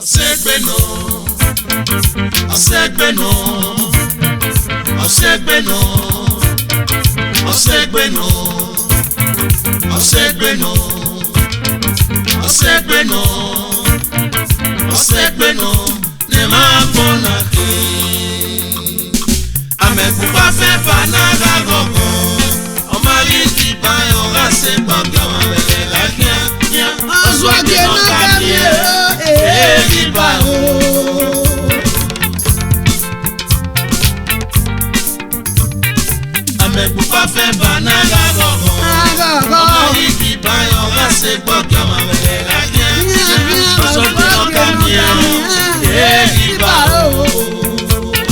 Osegbeno, Osegbeno, Osegbeno, Osegbeno, Osegbeno, Osegbeno, Osegbeno, ne ma bona ki. Amekupa fe banaga gogo, omari ki ba yo rase banga mabele la kia. Osegbeno kamie, riba o. Amekupa fe banaga gogo, omari ki ba yo rase banga mabele la kia. Osegbeno kamie, riba o.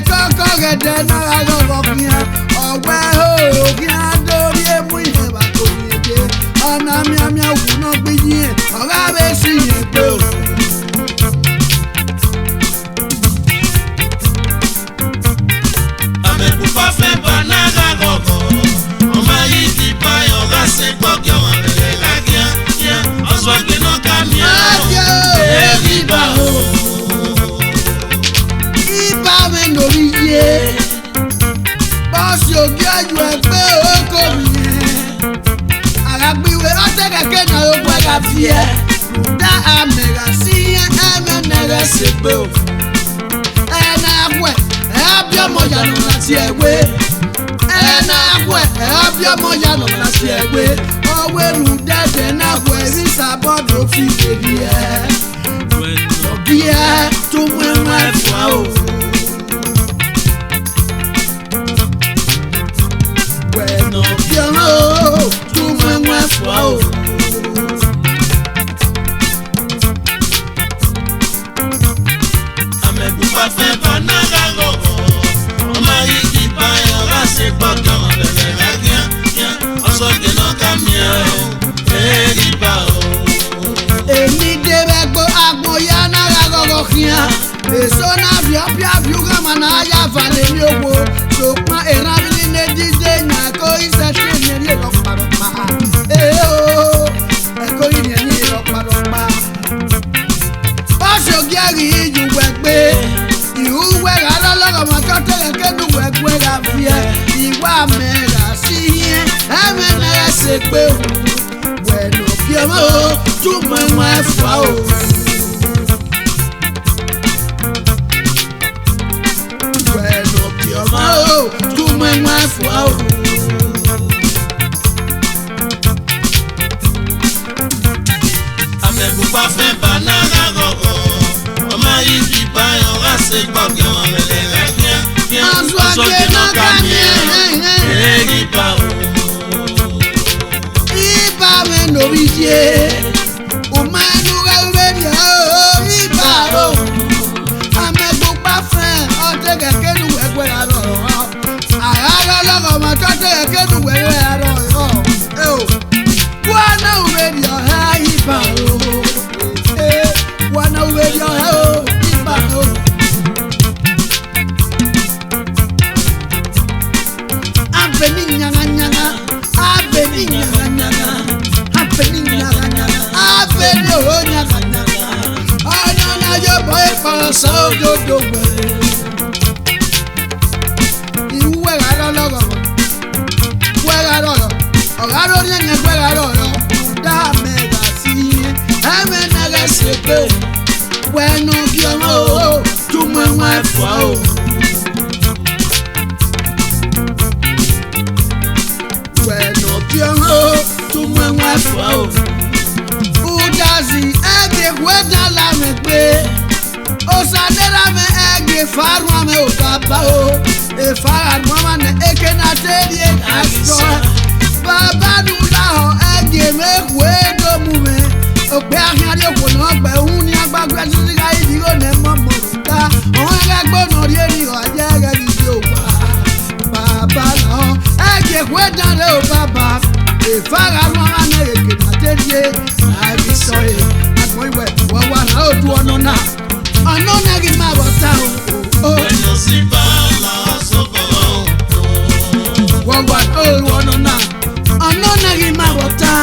Kọ́kọ́rẹ́dẹ́ náírà lọ́wọ́ fi hàn ọ̀wẹ́ òòrùn kí á dórí èmú ìhẹ̀wà tó yege ọ̀nà miami òkú náà gbé yín ọ̀rá rẹ̀ sì yẹn pé o. Amekupa fẹ́ bá náírà gọ̀gọ̀ ọmọ yìí ti bá ọ̀rá ṣe gbọ́gẹ́ wọn lẹ̀ lákíá ọ̀ṣọ́ gbéná kàmíà èrí bá o. Bọ́sì ògì ọjọ́ ẹgbẹ́ oko mi yẹn. Àràgbìwé ọ̀tẹ̀ kẹ̀kẹ́ náà ló gbọ́ ẹ̀ka fi ẹ̀. Dá àmẹ̀rà sí ẹ̀mẹ̀nẹ̀rẹ̀ ṣègbè o. Ẹ̀nà àwẹ̀ ẹ̀ bí ọmọ yànnà láti ẹ̀wé. Ẹ̀nà àwẹ̀ ẹ̀ bí ọmọ yànnà láti ẹ̀wé. Ọwọ́ èrú dẹ́dẹ̀ náà wẹ̀ rí sábọ́dọ̀ fi bèbí ẹ̀. Òbí ẹ̀ tún mú ẹ̀wọ̀n ẹ̀fọ́ o. Bueno, piano, tu me mueves Amekupa fe banaga gogo, ọmọ yìí ti bá ọ̀rá ṣe gbọ́gẹ́ wọn lẹ̀ lákíá ọ̀ṣọ́ gbéná kàmíà èrí bá o. Èmi débẹ̀ gbọ́ agbóyá náírà gọ́gọ́ kíá. Èso náà bíọ́bíọ́ bíúgà máa náà yá falẹ̀ ní owó. Ṣùgbọ́n ìrànlí ní dídé yàn kó iṣẹ́ tí èmi rí lọ́pàdọ́pà. Ẹ̀kọ́ yìí ni ẹni lọ́pàdọ́pà. Bọ́sì ògì ẹ̀rì ìjù wẹ̀gbẹ́. Ìhùwẹ̀rà lọ́lọ́rọ̀ mọ̀ kọ́tẹ́lẹ̀ kẹ́nu wẹ̀gbẹ́ra fi ẹ̀. Ìwà mẹ́ra sí yẹn. Ẹ̀mẹ́nẹ́rẹ́ ṣe pé o. Wẹ̀nù bí ọmọ o, túmọ̀ ẹ̀wọ̀n ẹ̀fọ́ o. Tu me mueves wow. Amekupa fẹ́ banaga gogo, ọmọ yìí ti bá ọ̀rá ṣe gbọ́gẹ́ wọn lẹ̀ lákíá ọ̀ṣọ́ gbéná kàmíà èrí bá o. Ibà mi lórí yé, o máa ń lúra lórí ibà o. Amekupa fẹ́ ọ̀tẹ̀ kẹ̀kẹ́ lu ẹgbẹ́ àlọ́. Àràlọ́lọ́rọ̀ ọmọ tó tẹ̀yẹ kéde wẹ̀rẹ̀ àrọ̀ ọ̀ ẹ̀ o. Wọ́n náà wẹ̀ di ọ̀hẹ́ ibà o. Wọ́n náà wẹ̀ di ọ̀hẹ́ o ibà o. Abẹ́ni nyàngànyàngà, abẹ́ni nyàngànyàngà, abẹ́ni nyàngànyàngà, abẹ́ni o nyàngànyàngà. Ọ̀nà náà yóò bọ̀ ìfọ̀sọ́ òdodo wẹ̀. Ọ̀rá lórí ẹ̀yẹn gbẹ́ra lọ́rọ̀ dá mẹ́ra sí yẹn ẹ̀mẹ́nẹ́rẹ́ ṣe pé wẹ́nu bí ọmọ o túmọ̀ ẹ̀wọ̀n ẹ̀fọ́ o. Wẹ́nu bí ọmọ o túmọ̀ ẹ̀wọ̀n ẹ̀fọ́ o. Udazi ẹ̀gẹ̀ wẹ́dà lámẹ̀ pé osadẹ́lámẹ̀ ẹ̀gẹ̀ fárúnmẹ̀ ò bàbá o. Èfàrànmọ́mọ́ ní eke náà tẹ́lẹ̀ ẹ̀ àṣọ. Bàbá dùdà ọ̀ ẹ̀gẹ̀ mẹ́wẹ́ dọ́mú mi. Òpè àkàndé òkò náà gbẹ̀ òun ní agbágbé títí ká ìdílé ní mọ́mọ́ ká. Àwọn ẹgbẹ́ gbọ́nà rí ènìyàn ajẹ́ ẹ̀gẹ́ ní ti òwà. Bàbá náà ẹ̀gẹ̀ wẹ́ dáná ò bàbá. Fara no ane ke na tedie abi soe agboiwe wo wa na odu ono na gi ma bota o Bueno si bala soboro wo wa odu ono na gi ma bota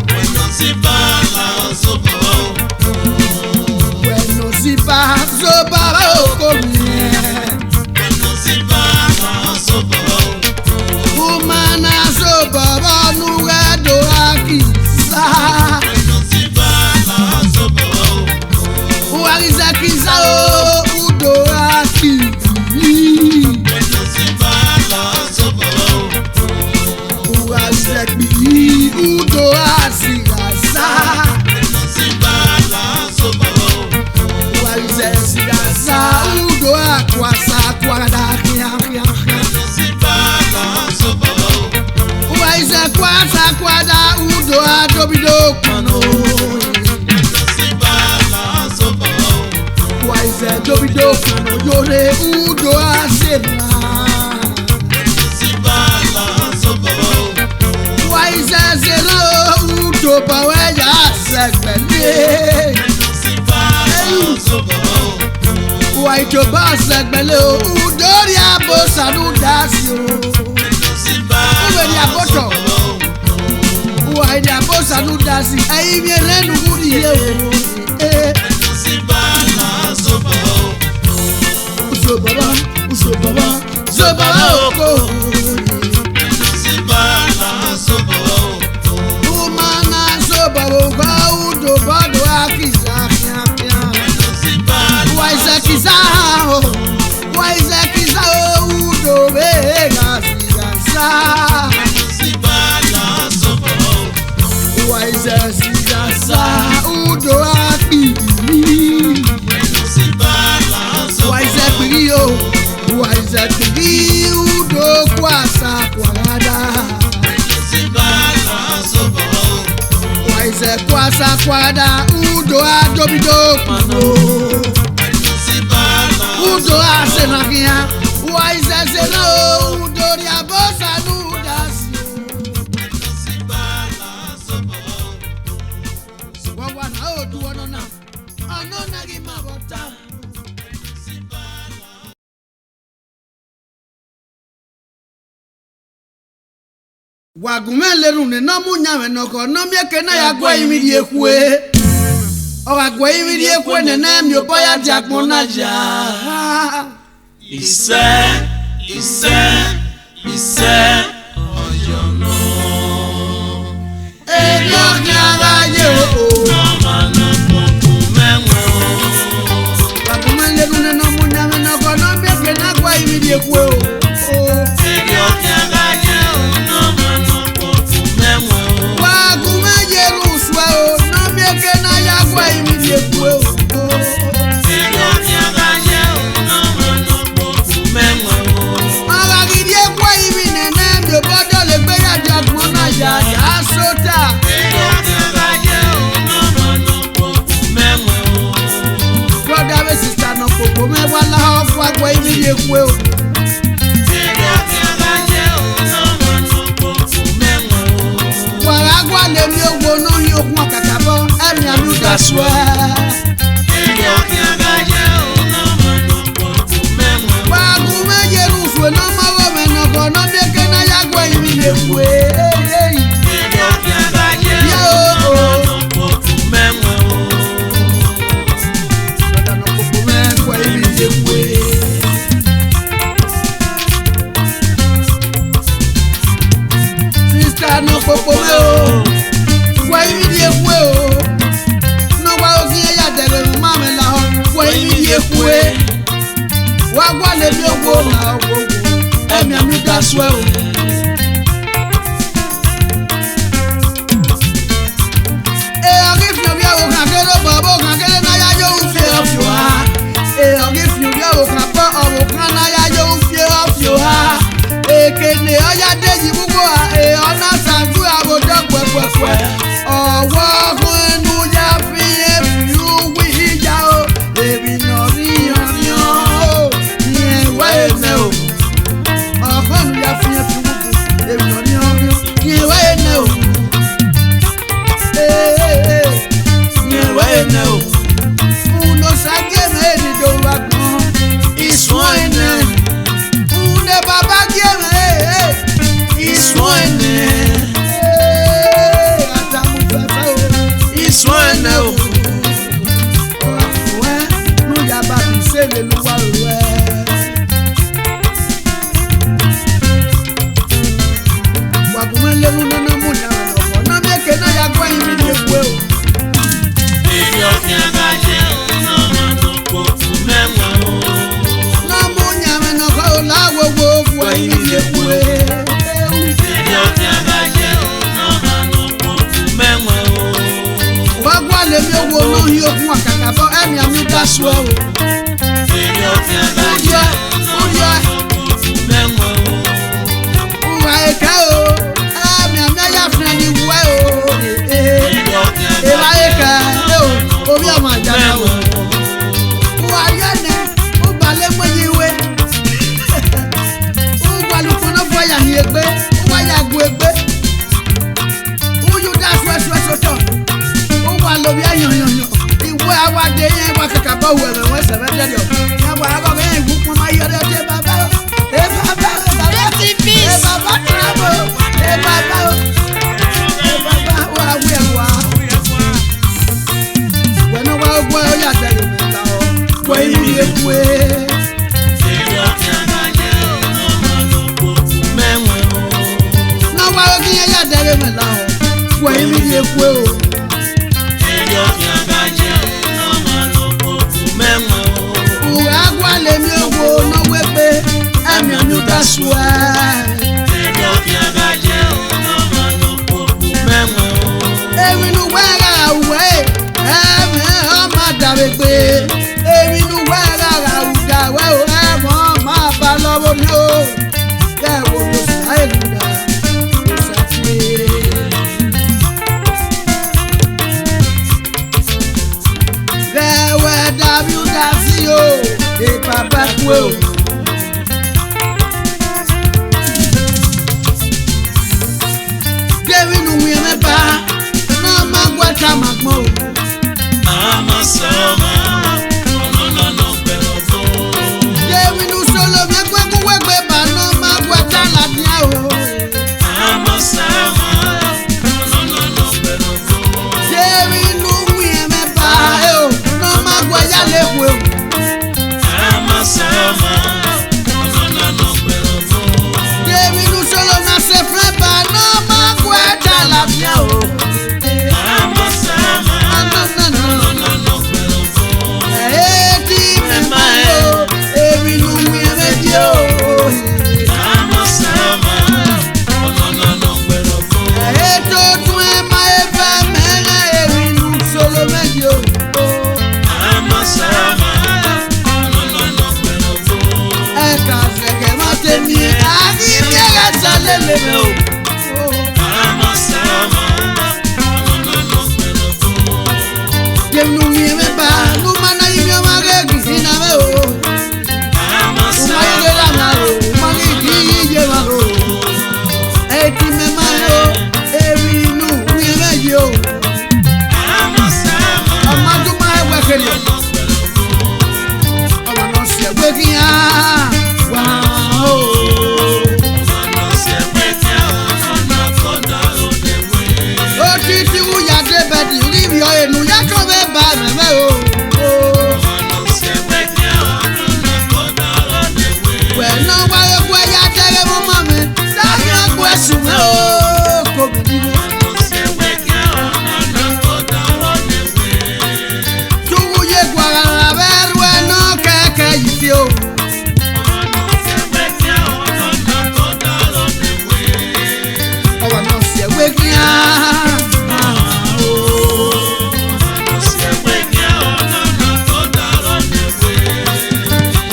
Bueno si bala soboro Bueno si ba soboro ko mi Bueno si bala soboro Umana soboro nu edo akisa Bueno si bala soboro Uarizakiza o udo akiri Bueno si bala soboro Uarizekbi udo asigasa Bueno si bala soboro Uarizesigasa udo akwasa kwada kia Bueno si bala soboro Uarizekwasa kwada udo adobido kwano Bueno si bala soboro Uarizedobido kwano yore udo asena Bueno si bala soboro Uarizezero udo baweya segbele Bueno si bala soboro Uaijoba segbele udori abo sanu dasi o Bueno si bala Uberi aboto Uaidi abo sanu dasi Ayi mi renu uri ye o Bueno si bala soboro Usobaba oko Bueno si bala soboro Umana sobaba oko udo bado akiza kia Bueno si bala Uaizekiza o Uaizekiza o udo vega sigasa Bueno si bala soboro Uaizekiza udo akiri Bueno si bala soboro Uaizekiri o Uaizekiri udo kwasa kwada Bueno si bala soboro Uaizekwasa kwada udo adobido kwano Bueno si bala Udo asenakia Uaizezena o udo riabosa nudasi Bueno si bala soboro Wawa na odu onona Onona gi mabota si bala Wagumeleru ne no munyame no ko no mieke na ya gwa imidi ekwe O agwa imidi ekwe ne na mi oboya jakmo na ja Ise oyono Ego nyara ye o Mama poku menwo Wagumeleru ne no munyame no ko no mieke na gwa imidi ekwe o Ego nyagaye no mano poku menwo Wagumejeru swa o no mieke na ya gwa imidi ekwe o Ego nyagaye no mano poku menwo Agagidi ekwe imi ne na mi obodo le gbe ya jakmo na ja sota Ego nyagaye no mano poku menwo Brother and sister no popo me wala ofu agwa imidi ekwe o Ego nyagaye no mano poku menwo Wara agwa le mi ogbo no hi okun akakabo emi anu daswe Ego nyagaye no mano poku menwo Wagu mejeru swe no mawo me no ko no mieke na ya gwa imidi ekwe Ego nyagaye no mano poku menwo Brother no popo me gwa imidi ekwe Sister no popo me o gwa imidi ekwe o No wa ogi ya dere mama la ho gwa imidi ekwe Wagwa le mi ogbo na ogbo emi ami daswe o Ogi fi obi awo kan kere bobo kan kere na ya yo fi ofio ha Ogi fi obi awo kan po owo kan na ya yo fi ofio ha Ekene oya deji gbogbo ha ona sanju abodo pẹpẹpẹ Ọwọ́ kun enu ya fi efi uwi ija o Ebi na riyan riyan o Ìyẹn ìwé ẹ̀nẹ́ o Ọ̀kan ya fi efi uwi Ebi na riyan riyan Ìyẹn ìwé ẹ̀nẹ́ o yóò fún àkàkà bọ́ ẹ̀mí àmì dáṣọ o. Uwa eke o, ẹ̀mí àmì ẹ̀yà fún ẹni wẹ́ o. Ìwà eke o, orí ọmọ àjàdá o. Uwa yẹnẹ, ó balẹ̀ mọ́ yí wé. Ó gbalùkù náà fọ́ yà ní ẹgbẹ́, ó wá yà gùn ẹgbẹ́. Ó yóò dá ṣuẹ́ṣuẹ́ tọ̀. Ó wà lórí ẹ̀yàn. Ìwé awádé yẹn wá kàkà bọ́ wẹ̀rẹ̀ wọ́n ṣẹ̀fẹ̀ dẹ́rẹ̀ o. Yẹn wà á kọ́ kẹ́yìn ìgúnkún máa yọ ọ́ dé bàbá o. Ẹ bàbá o. Ẹ bàbá tìrabò. Ẹ bàbá o. Ẹ bàbá o awé ẹ̀ wá. Wẹ̀nà wá gbọ́ ọ yà tẹ̀lé mi ta ọ. Wọ inú yẹ kú ẹ. Náà wá kí yẹn yà tẹ̀lé mi ta ọ. Wọ inú yẹ kú ẹ o. Uwe agwa lemi ogbo n'ogbe pe ẹ̀mí ọ̀nù dasua. Ewinu wẹ́ra uwe ẹ̀mí ọmọ dàbí pé ewinu wẹ́ra àwùdáwẹ́ o ẹ̀mọ́ máa bá lọ́wọ́ ní o. Bẹ́ẹ̀ wo ló sá èlùdà ló ṣàfihàn. Rẹ̀wẹ̀ dàbí ó dá sí o, ìpàpà kú o. Gẹ́rínú mi mẹ́ta náà máa gbọ́ ta máa gbọ́ o. Àmọ́ sọ́mọ́ ọ̀nà pẹ̀lú fún. Gẹ́rínú solo mi ẹgbẹ́ kú wẹ́gbẹ́ bá náà máa gbọ́ ta làbíà o. Àmọ́ sọ́mọ́ ọ̀nà pẹ̀lú fún. Gẹ́rínú mi mẹ́ta o náà máa gbọ́ yálé kú o. Àmọ́ sọ́mọ́ ọ̀nà pẹ̀lú fún. Gẹ́rínú solo mi ṣe fẹ́ bá náà máa gbọ́ ta làbíà o. Àmọ́ sọ́mọ́ ọ̀nà pẹ̀lú fún. Ètí mẹ́mà o, èmi nù mí méjì o. Àmọ́ sọ́mọ́ ọ̀nà pẹ̀lú fún. Ètò tún ẹ máa ẹ fẹ́ mẹ́rẹ̀ èmi nù solo méjì o. Àmọ́ sọ́mọ́ ọ̀nà pẹ̀lú fún. Ẹ̀ka ṣẹ̀kẹ̀ má tẹ̀mí àbí bí ẹ̀ka sálẹ̀ lè mẹ́ o. Àmọ́ sọ́mọ́ ọ̀nà pẹ̀lú fún. Yẹ̀mí nù mí mẹ́ba ló máa náà yí mi ọmọ rẹ̀ kì í nà mẹ́ o. Àmọ́ Ó máa yẹ lé lànà o, ó máa rí kì í yé wa o. Ètí mẹ́mà o, èmi nù mí méjì o. Àmọ́ sọ́mọ́ Ọmọ tó máa ẹ wẹ̀ kéde. ọ̀nà pẹ̀lú fún. Ọmọ náà ṣe pé kí á wà ó. Ó ti tí wúyà débẹ̀ dì rí mi ọ ènù yàtọ̀ bẹ́ẹ̀ bá mẹ́mẹ́ o. Wẹ̀nà wáyé kú ẹyà tẹ́lẹ̀ mú mọ́ mi, sáyẹn ọkọ̀ ẹ̀sùn mẹ́ o. Kò mí nínú. Túwúyé gbọ̀rọ̀ bẹ́ẹ̀ rú ẹ̀ náà kẹ̀kẹ́ yìí fi o. Ọmọ náà ṣe wé kí á.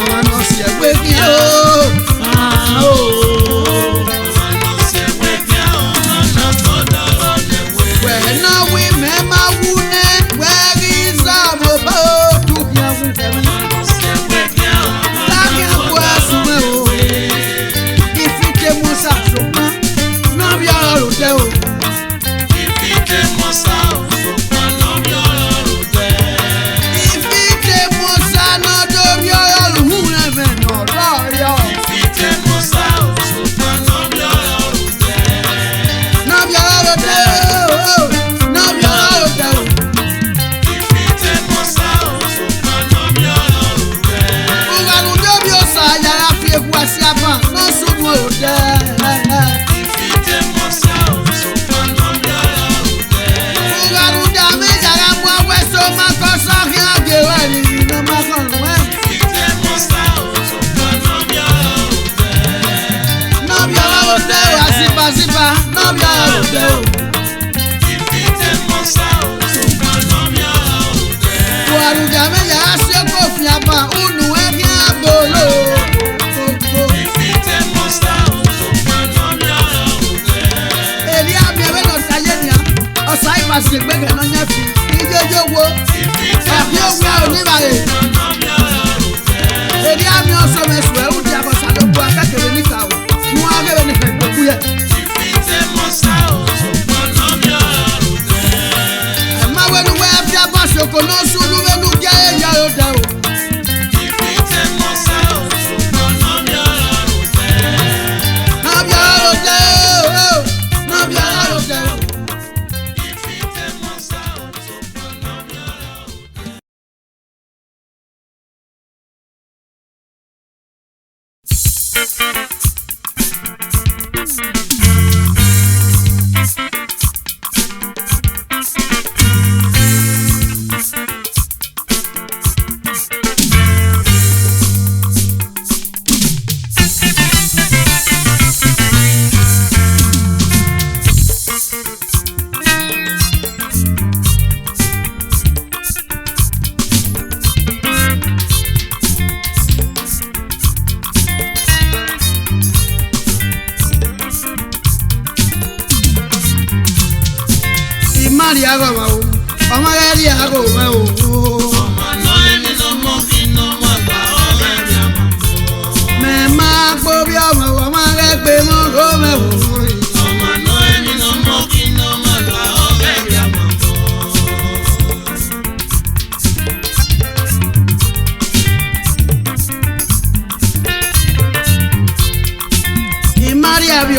Ọmọ náà ṣe wé kí á o. Wẹ̀nà wí mẹ́mà wú ní wẹ́rí sáàmù bá o. Dúkìá wí tẹ̀mí. Sáyẹn ọkọ̀ ẹ̀sùn mẹ́ o. Ìfìtẹ́ mú sàṣùpá náà bí ọ̀rọ̀ rò tẹ́ o. Ìfìtẹ́ mú sáná dórí ọ̀rọ̀ rò hùn rẹ̀ mẹ́nà lọ́ọ̀yọ̀. Náà bí ọ̀rọ̀ rò tẹ́ o. Náà bí ọ̀rọ̀ rò tẹ́ o. Ìrọ̀rùn dóbi ọ̀sà yàrá fi eku àti àbá náà sùnmù ò tẹ́. Ìrọ̀rùn dàmí yàrá mú awẹ́sọ máa kọ́ sọ́kì àgẹ̀wẹ̀ nìyí náà máa kọ́ ọ̀rùn ẹ̀. Náà bí ọ̀rọ̀ rò tẹ́ o àsìpàsìpà náà bí ọ̀rọ̀ rò tẹ́ o. ṣe gbẹ́gẹ̀ náà yẹn fi ìjọjọ́ wo ẹ̀fí òwe oníbàárẹ̀. èdè àmì ọ̀sọ̀ mẹ́sùn ẹ̀rù di àbọ̀sà ló bu akẹ́kẹ̀rẹ́ níta o mú akẹ́kẹ̀rẹ́ nífẹ̀ẹ́ gbogbo yẹ. ẹ̀ má wẹ́nu wẹ́ ẹ fi abọ́sì oko náà sún lúwẹ́nu jẹ́ ẹ̀yà ló dẹ o. Ọmọ rẹ̀ rí àgọ́ mẹ́ o. Ọmọ náà ẹni ló mọ́ kí n mọ̀ gbà ọ̀rẹ́ rẹ̀ àmọ́. Mẹ̀ máa gbó bí ọmọ rẹ̀ gbé mọ́ kó mẹ́ o. Ọmọ náà ẹni ló mọ́ kí n mọ̀ gbà ọ̀rẹ́ rẹ̀ àmọ́. Ìmárí àbí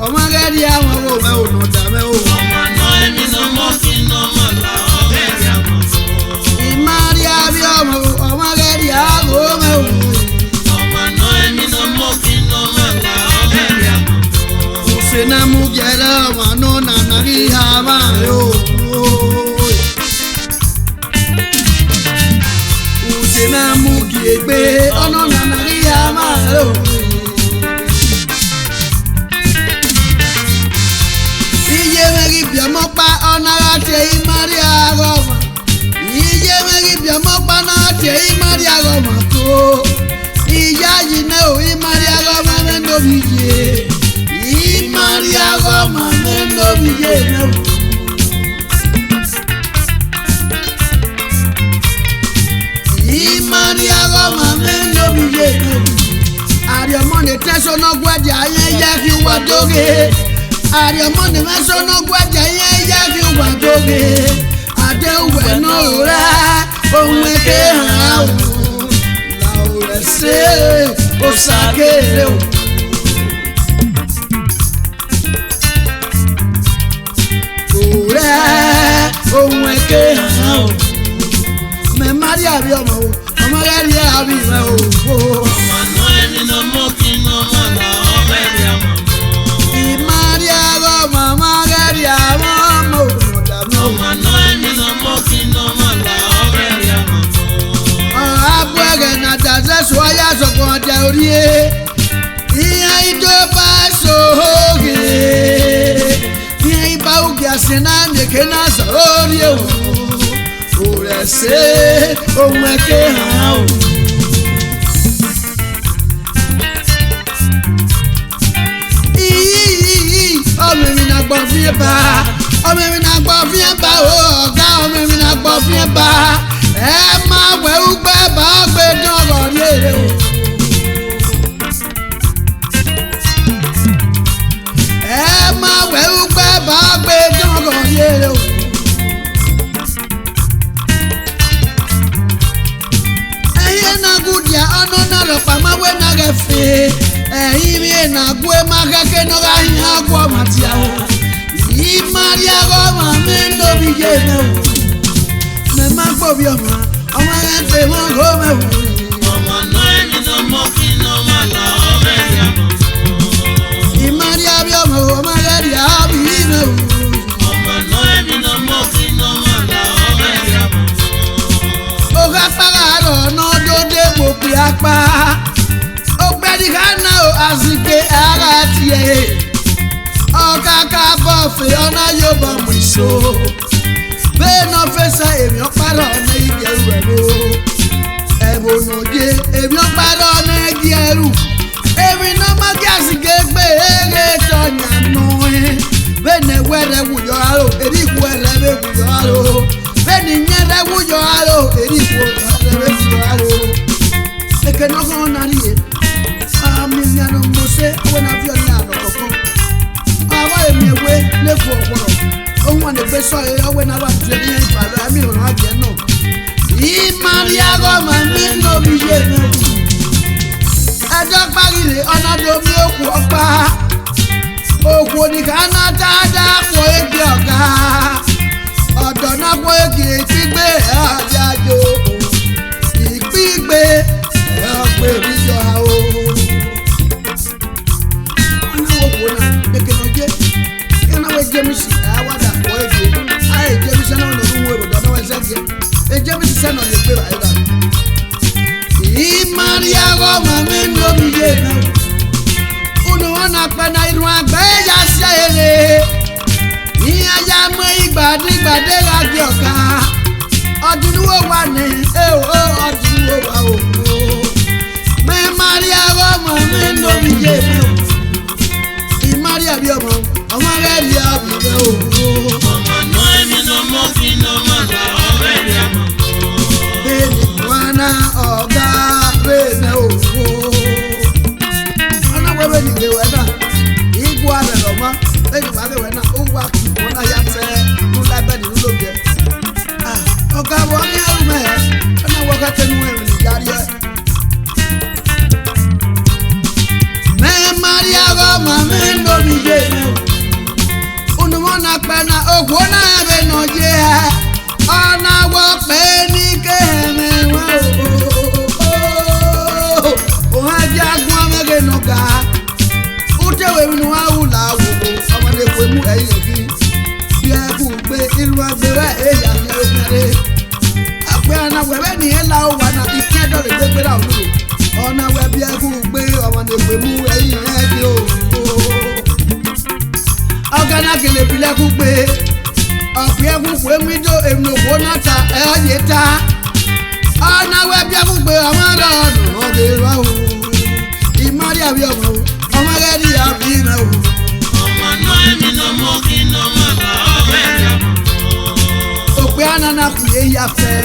ọmọ rẹ̀ rí àwọn ọmọ mẹ́ o nà dà mẹ́ o. Ọmọ náà ẹni ló mọ́ kí n mọ̀ gbà ọ̀rẹ́ rẹ̀ àmọ́. Ìmárí àbí ọmọ rẹ̀ rí àwọn ọmọ mẹ́ o. Ọmọ náà ẹni ló mọ́ kí n mọ̀ gbà ọ̀rẹ́ rẹ̀ àmọ́. Usena mugera mano nanari hama yo. Usena mugiegbe ono nanari hama yo. Iye meri biamo pa onara te imari agoma. Iye meri biamo pa na te imari agoma ko. Iya yine o imari agoma mendo biye. Maria Roma mendo biyena. Maria Roma mendo biyena. Ariamone teso no guardia ya ki wadoge. Ariamone meso no guardia ya ki wadoge. Ade uwe no ra ohun eke ha o. La ore se o sakere o. Ohun ẹ̀kẹ́ hàn o. Mẹ Mari àbí ọmọ o, ọmọ rẹ̀ rí àbí mẹ o. Ọmọ náà ẹni ló mọ́ kí n mọ̀ gbà ọ̀rẹ́ rẹ̀ àmọ́. Ìmárí àgọ́ màmá rẹ̀ rí àwọn ọmọ òdòdó mi. Ọmọ náà ẹni ló mọ́ kí n mọ̀ gbà ọ̀rẹ́ rẹ̀ àmọ́. Ọ̀rọ̀ abú ẹ̀rẹ̀ nàjà sẹ́sùn ọ̀yà sọ̀kan ọjà orí ẹ̀. Ìyẹn ìjọ bá sòógè. Ìyẹn ìbá ògì àsìnà nìké náà sọ̀rọ̀ ewu. Òrẹ̀ ṣe ohun ẹ̀kẹ́ hàn o. Ọmọ mi náà gbọ́ fún yẹn bá. Ọmọ mi náà gbọ́ fún yẹn bá o. Ọ̀gá ọmọ mi náà gbọ́ fún yẹn bá. Ẹ máa wẹ̀wù gbẹ́ bá gbé dánwò ní èrè o. Ẹ máa wẹ̀wù gbẹ́ bá gbé dánwò ní èrè o. Ẹyẹ náà gùdìá ọ̀nà náà lọ pàmò wẹ́ náà rẹ̀ fẹ́. Ẹ̀yin mi náà gbé má kẹ́kẹ́ náà rà yín àgbọ̀ màtíyàwó. Ìmárí àgọ́ màmí ń lóbi yé náà o. Mẹ má gbọ́ bí ọmọ rẹ̀ pé wọ́n kó mẹ́wò. Ọmọ náà ẹni ló mọ́ kí n mọ̀ gbà ọ̀rẹ́ rẹ̀ àmọ́. Ìmárí àbí ọmọ rẹ̀ rí àbí mẹ́wò. Ọmọ náà ẹni ló mọ́ kí n mọ̀ gbà ọ̀rẹ́ rẹ̀ àmọ́. Ó ká pàrọ̀ àrọ̀ náà dóde mo pè apá. Ó gbẹ́dí ká náà ó àsìkè ara tiẹ̀. Ọ̀gá ká bọ̀ fè ọ́nà yóò bọ̀ mú ìṣó. Bẹ́ẹ̀ náà fẹsẹ̀ èmi ọ̀pára ọ̀nà igi ẹrù ẹ̀ ló. Ẹ̀bùn òde èmi ọ̀pára ọ̀nà igi ẹrù. Èmi náà má kí àsìkè gbé eré tọ̀yà nù ẹ́. Bẹ́ẹ̀ náà wẹ́rẹ́ wùyọ̀ arò èdè ìkú ẹ̀rẹ́ bẹ́ yo aro beni nyere wu yo aro eri wo ebe yo aro eke no go na rie amiliano mose wona fio ni ano koko awa emewe le fu okoro ohun ne pe so e owe na wa je ni ipalo ami ro ma je no I Maria go ma mi no bi je no ẹjọ́ parile ọ̀nà domi òkú ọ̀pá òkú oníkaná dáadáa pọ̀ egi ọ̀gá ọ̀dọ̀ náà pọ̀ egi ìpígbé ọ̀jájò ìpígbé ọ̀pẹ̀ ìjọ àwọ̀ ọ̀nà òkú náà ekele kínáwó ejemisi àwàdà pọ̀ egi ayé ejemisi náà ló ń wo èrò dọ́dọ́ ẹsẹ̀ gẹ̀ ejemisi sẹ́nà lè gbé báyìí báyìí. Maria Roma mi no mi ye na unu wana pena irun agbe ya se ele ni aya mo igbade ra di oka odun wo wa ni odun wo wa o me Maria Roma mi no mi ye na I Maria bi omo re ri abi be o ọmọ no emi no mo fi no ma la ọ̀rẹ́ ri amo wana ọ̀gá bẹ́ẹ̀ òfò ọ̀nà wẹ́wẹ́ nìgbè wẹ́nà ìgbó alẹ̀ lọ́mọ́ lẹ́yìn ìgbà alẹ̀ wẹ́nà ó wà kí wọ́n náà yá tẹ́ lóla bẹ́ẹ̀ nínú lóbi ẹ̀ ọ̀gá wọ́n ní ẹrù mẹ́ ẹ̀ ọ̀nà wọ́n ká tẹnu ẹ̀rìn ìjárí ẹ̀. mẹ́ Maria Roma mi ń lóbi yé ẹ̀ olùwọ́n náà pẹ́ náà ògbó náà bẹ̀ nà jẹ́ ẹ̀ ọ̀nà wọ́n pẹ́ ní kéhẹ̀mẹ́ wọn nuga utewe minu awula awogo ọmọdé kò mú ẹyẹ kí bí ẹ kú pé ìlú agbèrè èyà ní ọgbẹrẹ àpẹ ọ̀nà wẹ̀wẹ̀ ní ẹ̀la ọwà náà ìkí ẹ̀dọ̀ lè gbé gbéra òwúrò ọ̀nà wẹ̀ bí ẹ kú pé ọmọdé kò mú ẹyẹ ẹ̀dí òwúrò ọ̀gánà kele bilẹ̀ kú pé ọ̀pẹ ẹ̀kú pé mídó èmi òkú náà ta ẹ̀yẹ ta ọ̀nà wẹ̀ bí ẹ kú pé ọmọdé ọ̀nà ọ̀dẹ̀ rọ̀ Maria bi ọmọ rẹ di àbí rẹ o. ọmọ náà èmi náà mọ kí n náà má la ọ̀rẹ́ rẹ mọ̀. òpè ànánà kù yé ya fẹ́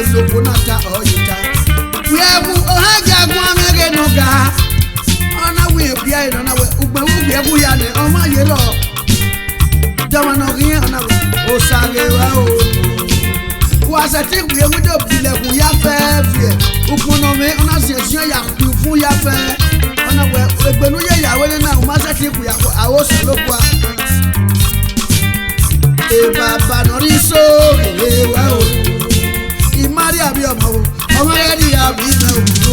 èlòkù náà ta ọ̀yẹ̀ ta. wíwẹ́wù ọ̀hájàgùn amẹ́rẹ́ nù ga ọ̀nà wíwẹ́ bíi àyè náà wẹ̀ ògbẹ̀wù wíwẹ́wù ya ni ọmọ yẹ lọ. jọ̀wọ́n náà kí ọ̀nà wẹ̀ ó sáré wa o. wàásẹ̀tì wíwẹ́wù dò bilẹ̀kù ya fẹ́ fìyẹ̀ òkùnàmí ọ̀nà ṣẹ̀ṣẹ̀ yà kú fún ya fẹ́. ọ̀nà wẹ̀ ẹgbẹ̀nu yẹ ìyàwó ní náà ọmọ sẹ́tì kù yà kó àwọn sùn ló kọ́ èèbà bànúrí só èèwà o ìmárì àbí ọmọ rẹ̀ di àbí ìmẹ̀ òkú.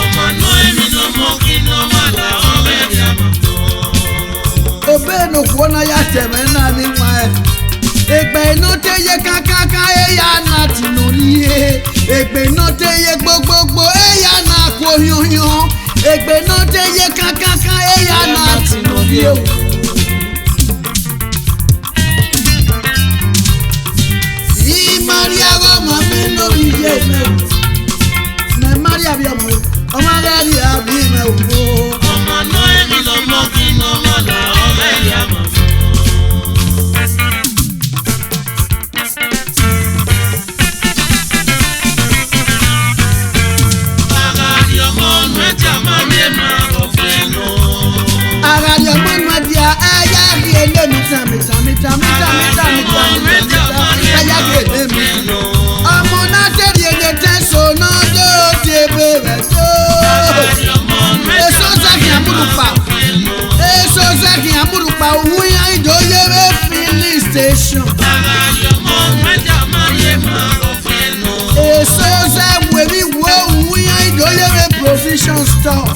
ọmọ náà èmi náà mọ kí n náà má la ọ̀rẹ́ rẹ̀ mọ̀. òbẹ́ ìnùkú ọ̀nà yà tẹ̀mẹ́ náà ní wọn ẹ̀ ègbè iná tẹ́yẹ kákáká ẹ̀yà náà tì lórí ẹ̀ ègbè iná tẹ́yẹ gbogbogbò ẹ̀yà náà kó yányán ègbè náà tẹ́yẹ kákáká ẹ̀yà náà tì lórí ẹ̀. Maria Roma mi lórí iye mẹ́ o mẹ́ Maria bí ọmọ rẹ̀ rí àbí mẹ́ o. ọmọ náà èmi náà mọ kí n náà má la ọ̀rẹ́ rẹ̀ mọ̀. ọmọ náà tẹ̀lé ẹ̀jẹ̀ tẹ̀sán náà tó ti bẹ̀rẹ̀ tó. èso sẹ́kì àmúlùpà òun yá ìdóyèrè filling station. èso sẹ́wèé wo òun yá ìdóyèrè provision store.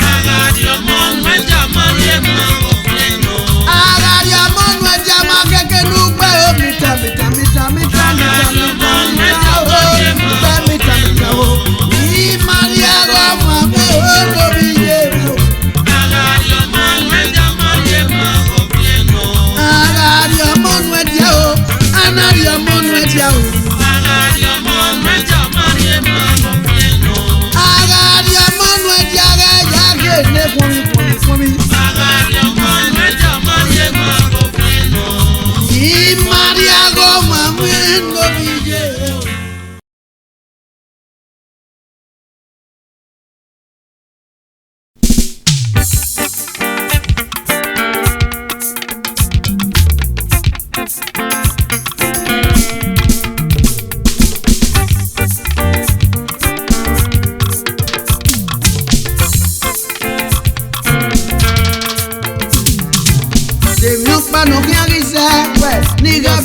Maria Roma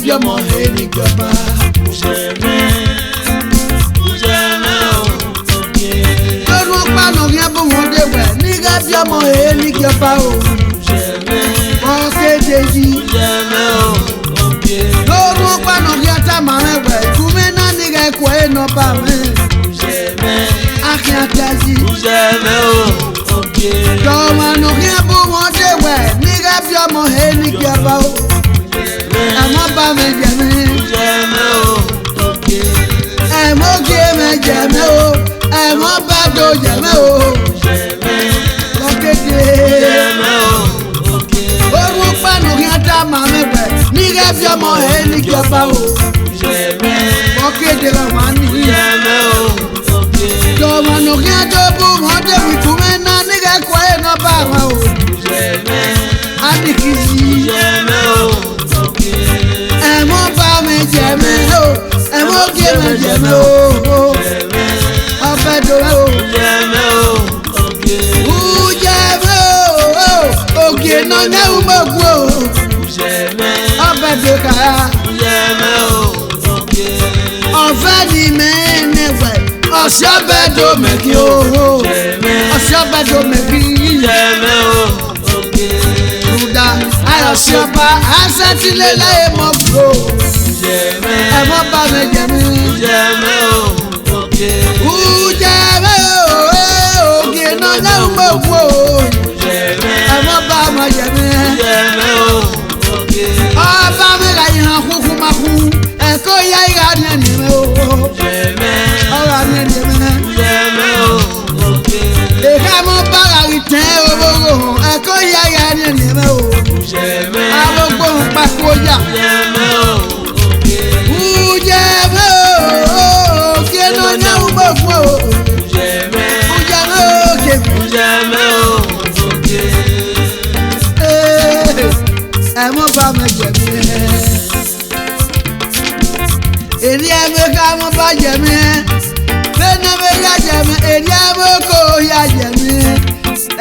bí ọmọ ẹni jọba. lọ́rùn pàánù yẹn bó wọn dé wẹ̀ nígbà bí ọmọ ẹni jọba o. wọ́n kéde yìí. lọ́rùn pàánù yẹn tá màá rẹ̀ wẹ̀ ìkúmẹ́ náà nígbà ẹ̀kọ́ ẹ̀ nọ bá mi. akínyàtà yìí. jọ̀wọ́nù yẹn bó wọn dé wẹ̀ nígbà bí ọmọ ẹni jọba o. ẹ̀mọ́ bá mi jẹ̀ mí. ẹ̀mọ́ kí mi jẹ̀ mí o. ẹ̀mọ́ bá do jẹ̀ mí o. lọ́kéde. orun pàánù yẹn tá màá mi wẹ̀ nígbà bí ọmọ ẹni jọba o. lọ́kéde rẹ̀ wá nìyí. jọ̀wọ́nù yẹn tó bú wọn dé wìkú mi náà nígbà ẹ̀kọ́ ẹ̀ náà bá wọn o. adìkìsì. ẹ̀mọ́ bá mi jẹ̀ mí o. ẹ̀mọ́ kí mi jẹ̀ mí o. ọbẹ̀ dòwe o. ujẹ̀ mi o. ògì náà ní ẹ̀wùmọ̀gbù o. ọbẹ̀ dòkà. ọ̀fẹ́ ni mi ní wẹ̀. ọ̀sẹ̀ ọbẹ̀ dò mẹ́kì o. ọ̀sẹ̀ ọbẹ̀ dò mẹ́kì. Ruda ayọ̀síọba asẹ́tìlélẹ́ èèmọ̀ gbò. ẹ̀mọ́ bá mi jẹ̀ mí. ujẹ̀mẹ́ o. ògì náà ní ẹ̀wùmọ̀gbù o. ẹ̀mọ́ bá mi jẹ̀ mí. ọba mi ra ìhàn kúkú máa kú. ẹ̀kọ́ yá ìhà ní ẹni mi o. ọ̀rọ̀ ní ẹni mi. èka mọ́ bára rí tẹ́ owó ẹ̀kọ́ yá ìhà ní ẹni mi o. arúgbó ń pàkó yá. ujẹ̀mẹ́ o. òkè náà ní ẹ̀wùmọ̀gbù o. ujẹ̀mẹ́ o kébì. ẹ̀mọ́ bá mi jẹ̀ mí. èdè ẹ̀mí ká mọ́ bá jẹ̀ mí. bẹ́ẹ̀ni mi yá jẹ̀ mí. èdè ẹ̀mí kò yá jẹ̀ mí.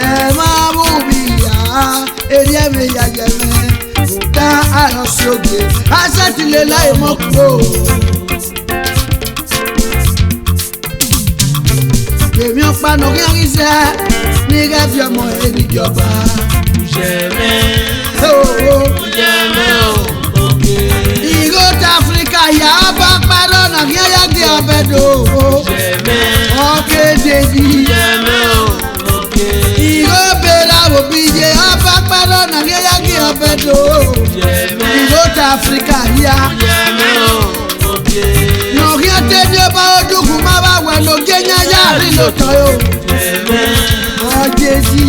ẹ̀mọ́ mú mi yá. èdè ẹ̀mí yá jẹ̀ mí. Ruda ayọ̀síọba asẹ́tìlélẹ́ èèmọ̀ gbò. èmi ò pa nù kí n rí sẹ́ nígbà bí ọmọ ẹni jọba. ìró ta Áfíríkà yà á bá parọ́ nà kí ẹ̀yà gbé ọbẹ̀ dò. ọ̀kéde yìí. ìró bèrè òbí yẹ á bá parọ́ nà kí ẹ̀yà gbé ọbẹ̀ dò. ìró ta Áfíríkà yà. nọ̀kí ẹ̀tẹ́ni ọba ojúkù má bá wẹ̀ lókè yẹn yá rí lótọ́ yó. ọ̀jẹ̀jì.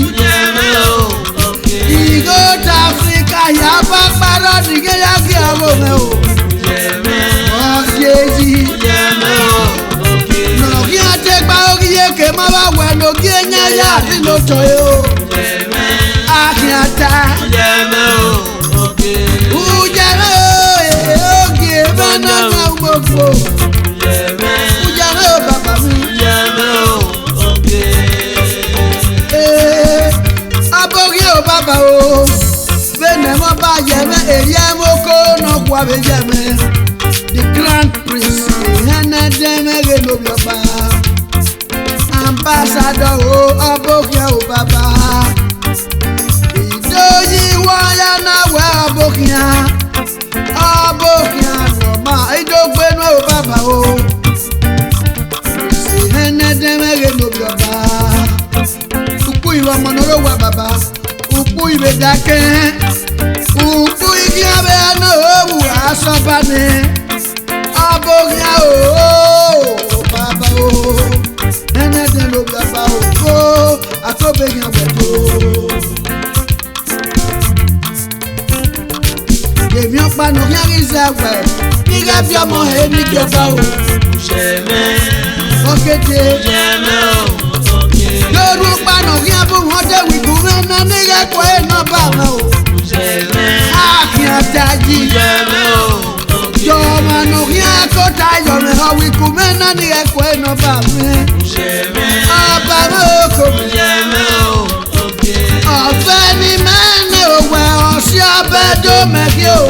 ìró ta Áfíríkà yà á bá parọ́ nà kí ẹ̀yà gbé ọbẹ̀ dò. ọ̀jẹ̀jì. nọ̀kí ẹ̀tẹ́gbà orí yẹ̀kẹ́ má bá wẹ̀ lókè yẹn yá rí lótọ́ yó. akínyàtà. ujẹ̀mẹ́ o. ògì mẹ́nà náà gbogbo. ujẹ̀mẹ́ o bàbá mi. aborí o bàbá o. bẹ́ẹ̀ni mo bá jẹ̀mẹ́ èyí ẹ̀ mo kó nà kó abẹ́ jẹ̀mẹ́. the grand prince ìhẹ́nẹ́ dẹ́mẹ́rẹ́ lóbi ọba. ambassador o aborí o bàbá. ìdóyí wáyà náà wẹ́ abokiya. abokiya nọ̀ma ìdógbénu o bàbá o. ìhẹ́nẹ́ dẹ́mẹ́rẹ́ lóbi ọba. ukú ìwọ ọmọ náà ló wà bàbá. ukú ìwé dákẹ́. ukú igi abẹ́ náà ó wù aṣọ bá ní. abokiya o bàbá o. ẹnẹ́dẹ́ lóbi ọba o kó àtọ́bẹ̀yìn àwẹ̀dọ́. èmi ọ̀pá nù kí ẹ̀rí sẹ́wẹ̀ nígbà bí ọmọ ẹni jọba o. ọ̀kéde. yorùbá nù kí ẹ bú wọn dé wìkú mẹ́ná nígbà ẹ̀kọ́ ẹ̀ náà bá wọn o. akínyàtà yìí. jọ̀wọ́ nù kí ẹ kó ta yọ̀mẹ̀ ọ̀ wìkú mẹ́ná nígbà ẹ̀kọ́ ẹ̀ náà bá mi. ọba mi ò kò mi. ọ̀fẹ́ ni mẹ́rin òwẹ̀ ọ̀sẹ̀ ọbẹ̀ dó mẹ́kì o.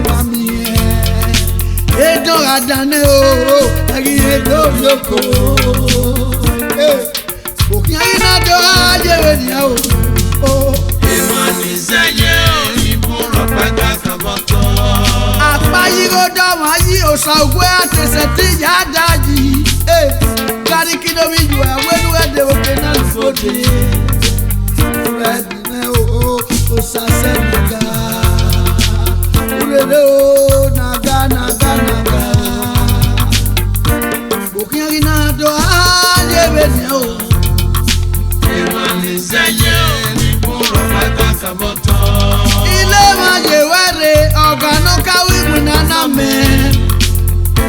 Mami adane o ẹ̀yin èdè olóko òkè ayíná tó ayéwé nìyà o. ìwọ̀n ní sẹ́yìn ìbúrò pẹ́ká kàbọ̀tọ̀. àpáyíro dáwọn ayé òsà ògùn àtẹ̀sẹ̀ tí ìyá dájì kárí kí lómi jù ẹ̀wẹ́nu ẹ̀dẹ̀ òkè náà lùfòdì rẹ̀dì náà ó sàṣẹ̀ nàgà òrèlè ó nàgà nàgà nàgà òkè ayíná tó ayéwé nìyà o. ìwọ̀n ní sẹ́yìn ìbúrò pẹ́ká kàbọ̀tọ̀. ilé máa yẹ wẹ́rẹ̀ ọ̀gánú káwé múnánà mẹ́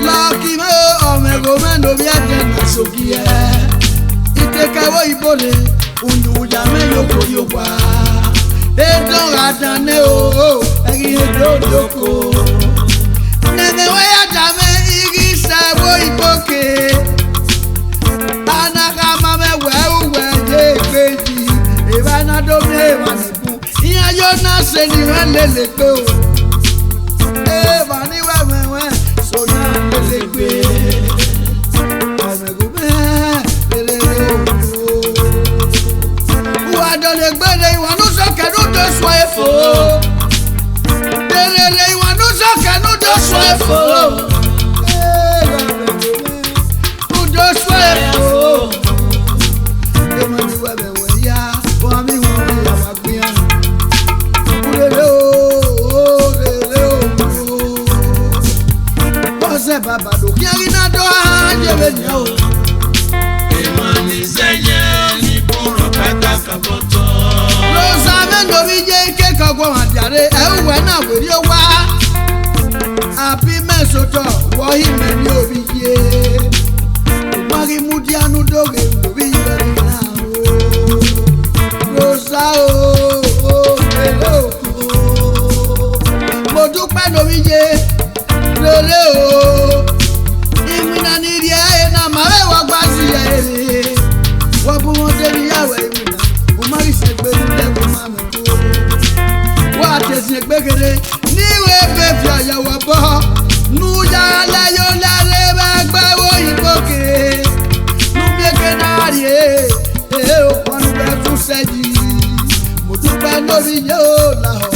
lọ́ọ̀kì mẹ́ ọ̀mẹ̀gò mẹ́nu bí ẹ̀jẹ̀ náà sókè ẹ̀ ìtẹ̀kẹ̀wé ìbòlè òyìnbó mẹ́yọ̀kọ̀ yóò wá ètò àdánẹ́ o ẹ̀yìn èdè òdòkó nẹ̀mẹ̀wé àjàmẹ́ igi sẹ́wó ìbòkè anagama mẹ́wẹ́ òwẹ́ yé ìgbèjì ìbánadọ́mí èèwà nìkú ìyẹn yóò náà ṣe ni wọ́n lè lè pé o èèwà ní wẹ́wẹ́wẹ́ sọ̀nà lè lè gbé ọ̀mẹ̀gùn mẹ́ẹ̀ lè lè òkú wà dọ̀lẹ̀ gbẹ́lẹ̀ ìwà ní sọ̀kẹ́ ní tó sọ èfò lè ìwà ní sọ̀kẹ́ ní tó sọ èfò ní tó sọ èfò èèmọ̀ ní wẹ́wẹ́wẹ́ yá wọ́n mi wọ́n mi àwọn gbìyànjú. Baba do kiari na do ajebe ni o. ìmọ̀ni sẹ́yìn ìbúrò pẹ́ká kàbọ̀tọ̀. Rosa mẹ́nu mi jẹ́ kéka gbọ́ wọn àdìyàrá ẹ̀wùwẹ̀ náà wèrè wá. Àbí mẹ́sọ̀tọ̀ wọ́ ìmẹ̀ ní omi yé. Mari Mudianu dóge lórí ìbẹ̀rẹ̀ náà o. Rosa o èlé òkú. Mo dúpẹ́ lórí yé lórí o. Ìmìnà ní ìdí ayé náà máa rẹ̀ wọ́n gbá sí ẹ̀rẹ̀. Wọ́n bú wọn débi yàwó ìmìnà. Mo má rí ṣègbè nílẹ̀ kó má mi kú. Wọ́n àtẹ̀sí ẹgbẹ́gẹ́rẹ́ níwèé fẹ́fẹ́ àyẹ̀wò bọ́. Nújà lẹ́yọ́ lálẹ́ bá gbáwó ìbòkè. Númiẹ́kẹ́ náà rí òpónú bẹ́ẹ̀ tún sẹ́jì. Mo dúpẹ́ lórí yóò làhọ̀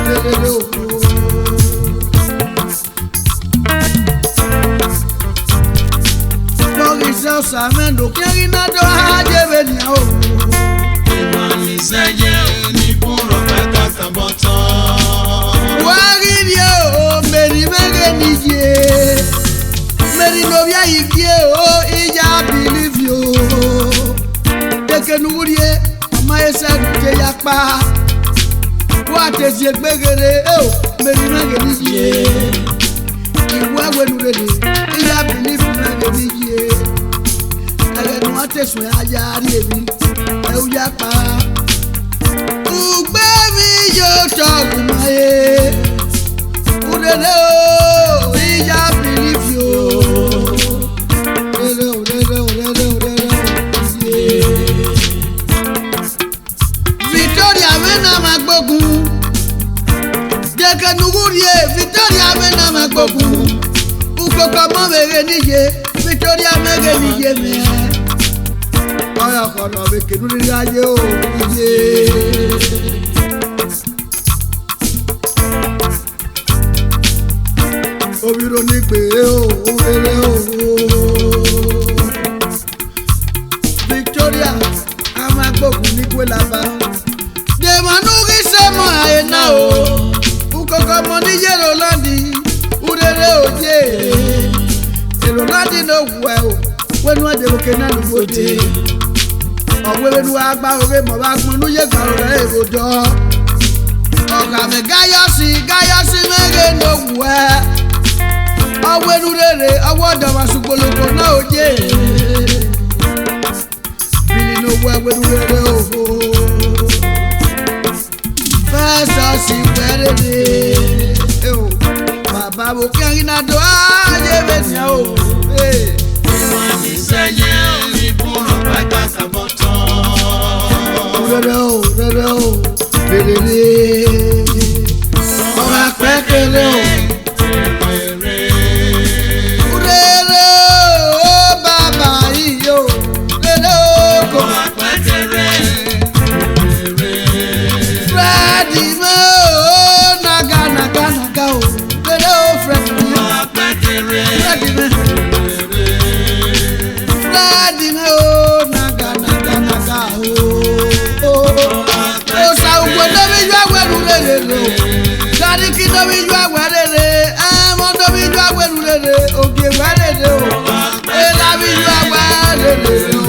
lélẹ́lẹ́ òkú. Sàmẹ́ndò kíárí náà tó ajẹ́bẹ̀ ní àwọn òun. ìmọ̀ni sẹ́yìn ìbúrò pẹ́ká kàbọ̀tọ̀. Wọ́n rí ni o mẹ́rin mẹ́rin níjẹ́ mẹ́rin lórí àyíké o ìjà bìlífì o. Dèkè nuwúri yẹ ọmọ ẹsẹ̀ dùkẹ́ ya pa. Wọ́n àtẹ̀sí ẹgbẹ́gẹ́rẹ́ o mẹ́rin mẹ́rin níjẹ́ ìwé ẹ̀wẹ̀nu rẹ̀ ni ìjà bìlífì mẹ́rin níjẹ́. Ẹ̀rẹ̀nu wọn tẹ̀sùn ayá rí èmi ẹ̀wù yá pa. Ùgbẹ́ mi yóò tọ̀gùn mọ́ ẹ. Kúrẹ́lẹ́ o, ìyá bìlífì o. Rẹ́rẹ́ o, rẹ́rẹ́ o, rẹ́rẹ́ o, rẹ́rẹ́ o. Victoria mẹ́nà máa gbógun. Dèkè nùgúrì ẹ̀ Victoria mẹ́nà máa gbógun. Ukoko mọ́ mẹ́rẹ̀ níye Victoria mẹ́rẹ̀ níye mẹ́. Ọ̀yà kọ̀nà mi kìlú nílé ayé o níye. Obìnrin ní pé o rere o. Victoria a máa gbógun ní Kwelaba. Dèmọ̀nù rí sẹ́mọ̀ àyè náà o. Ukoko mọ́ ní yẹ́rọ lọ́ndì. Urere oje. Èrò láti ní òwú ẹ o. Wẹ́nu ẹ̀dẹ̀ òkè náà ló gbòde. Ọ̀wẹ́wẹ́nu agbá orí mọ̀ bá gbọ́n lóye gbà ọ̀rẹ́ èrò jọ. Ọ̀gá mi gáyọ̀sí mẹ́rẹ̀ ní òwú ẹ. Ọ̀wẹ́nu rere ọwọ́ dàwà ṣùgbọ́lọ́gbọ́ náà oje. Bìlì ní owó ẹwẹ́nu rere òfò. Fẹ́sọ̀sì fẹ́rẹ̀ ni. Bàbá mo kẹ́rin náà tó ajẹ́bẹ̀ ní o. ìmọ̀ni sẹ́yìn ìbúrò pẹ́ká kàbọ̀tọ̀. Rẹ́rẹ́ o, rẹ́rẹ́ o, rẹ́rẹ́. Ọ̀rọ̀ apẹ́kẹ́lẹ́ o. Sari ki no bi ju agwerere, mo no bi ju agwerere, oge gwerere o. E la bi ju agwerere o.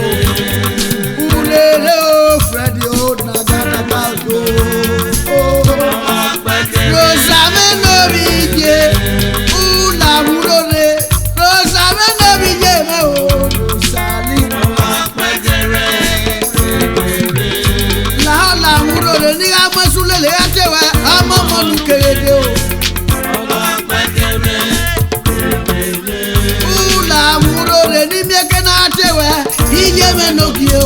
Ulele o, Freddy o, naga naga o. Rosame no bi je, ula murore. Rosame no bi je me o, Rosali. La murore ni amosulele atewa, amomo nukerede o. Ula murore ni mieke na atewa, iye me no kie o.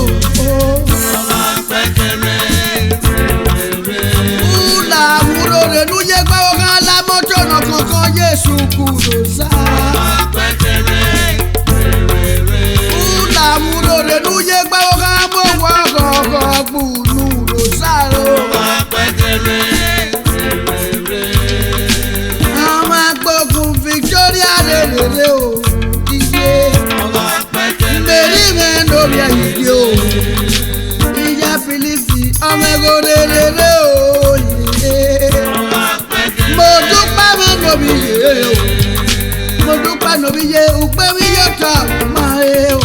Ula murore nu ye gba o kan la moto no kankan Jesu kuro sa. Ula murore nu ye gba o kan mo wo gogo gbunu ro sa o. Ama gbógun Victoria lelele o. Iye Mary me no bi ayi o. Iya Philippi ọmọ ego lelele o. Mo dúpẹ́ mi no bi ye o. Mo dúpẹ́ no bi ye o pe mi yo ta ma e o.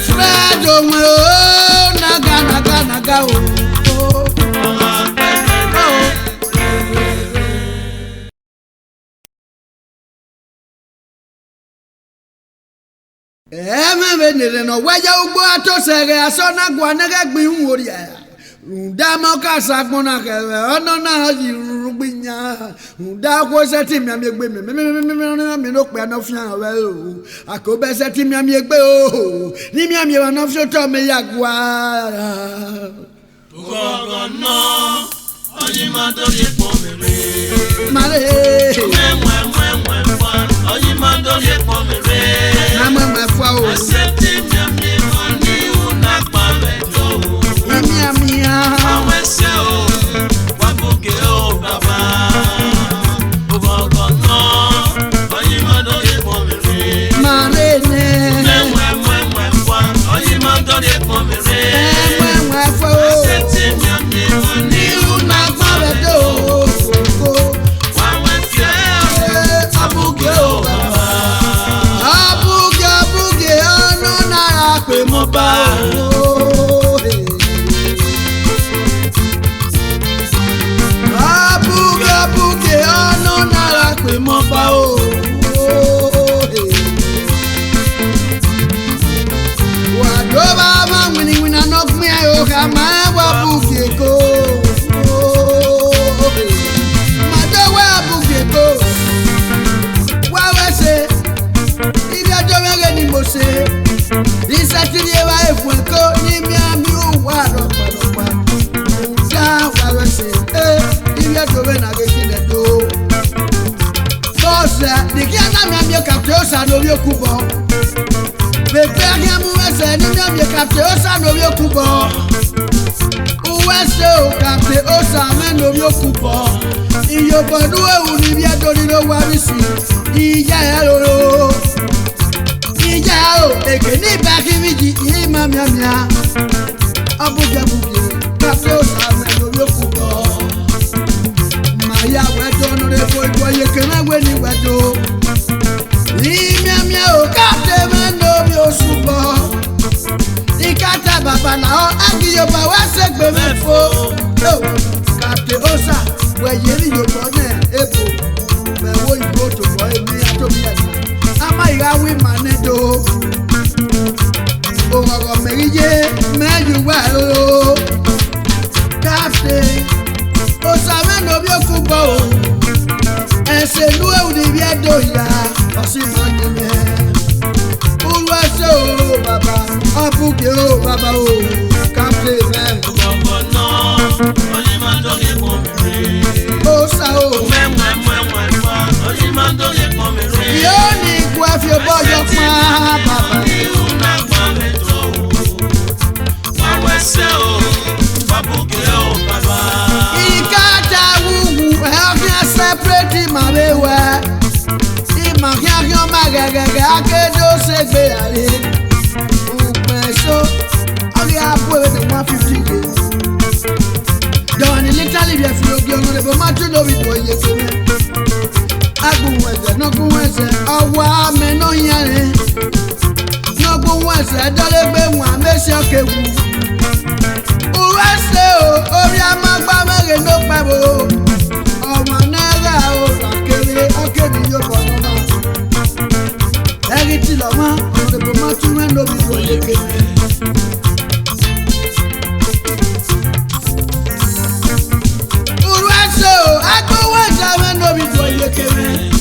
Fred o mo naga naga naga o. Venere no weja ugbo atosere asona gwanege gbin wori ya. Runda mo ka sagbona ke ono na yi rugbinya. Runda ko se ti mi amegbe mi no pe no fian we o. Akobe se ti mi amegbe o. Ni mi ami wa no fi to me yagwa. Gogo no. Oyi ma do ye po mere. Mare. Oyi ma do ye po mere. Mama fwa o. Accepting me money una paveto. Mia. Awe se o. Wabuke o baba. Gogo no. Oyi ma do ye po mere. Mare ne. Oyi ma do ye po mere. Fwa o. Accepting me money una paveto. Wawe se o. Wabuke o baba. Pe mo ba o. Abuge ono nara pe mo ba o. Wa do ba ma wini no gbe o ka ma wa buge ko. Ma do wa buge ko. Wa we se ibi ajo mege ni mo se. Isatiri wa efueko ni mi ami o wa ropa. Ja wa se iye to be na ge kile do. Boss ni ki ana mi ami ka te o sa no bi okubo. Bebe ani amu ese ni mi ami ka te o sa no bi okubo. Uwe se o ka te o sa me no bi okubo. Iyo bodu ewu ni bi adori lo wa ri si. Iya e roro. Eke ni baki miji ima mia abuja buge kafe o sa me no yokubo maya wedo no re boy ye kena we ni wedo mia o kafe me no bi osubo ikata baba na o agiyo ba wa segbe mefo kafe o sa we ye ri yo to na ebo me wo ibo to boy mi atobi ya ama irawi manedo. Ogogo merije meju wa o. Kafe o same no bi okubo o. Ese lu e udi bi edo ya osi mani me. Uluwa se o baba abuge o baba o. Kafe me. Gogo no. Oyi ma do ye po mere. O sa o. Oyi ma do ye po mere. Yo ni kwa fi bojo pa baba. Ikata wugu helping separate my way. Ima hian magagage akedo segbe ale. Upeso ali apo e 150. Libia Fiogi Honorable Matthew Novipo Yekeme Agunwese Nogunwese Ọwa Meno Yare Nogunwese Dọ́lẹ́gbẹ̀ wọn Mẹ́sì Ọ̀kẹ́wù Uwese o Orí Amagba Mẹ́rin ló pẹ́ bò Ọmọ náírà o Làkèrè Ọ̀kẹ́ni yóò bọ̀ nọ́mà Ẹ̀rí tí lọ́mọ Honorable Matthew Novipo Yekeme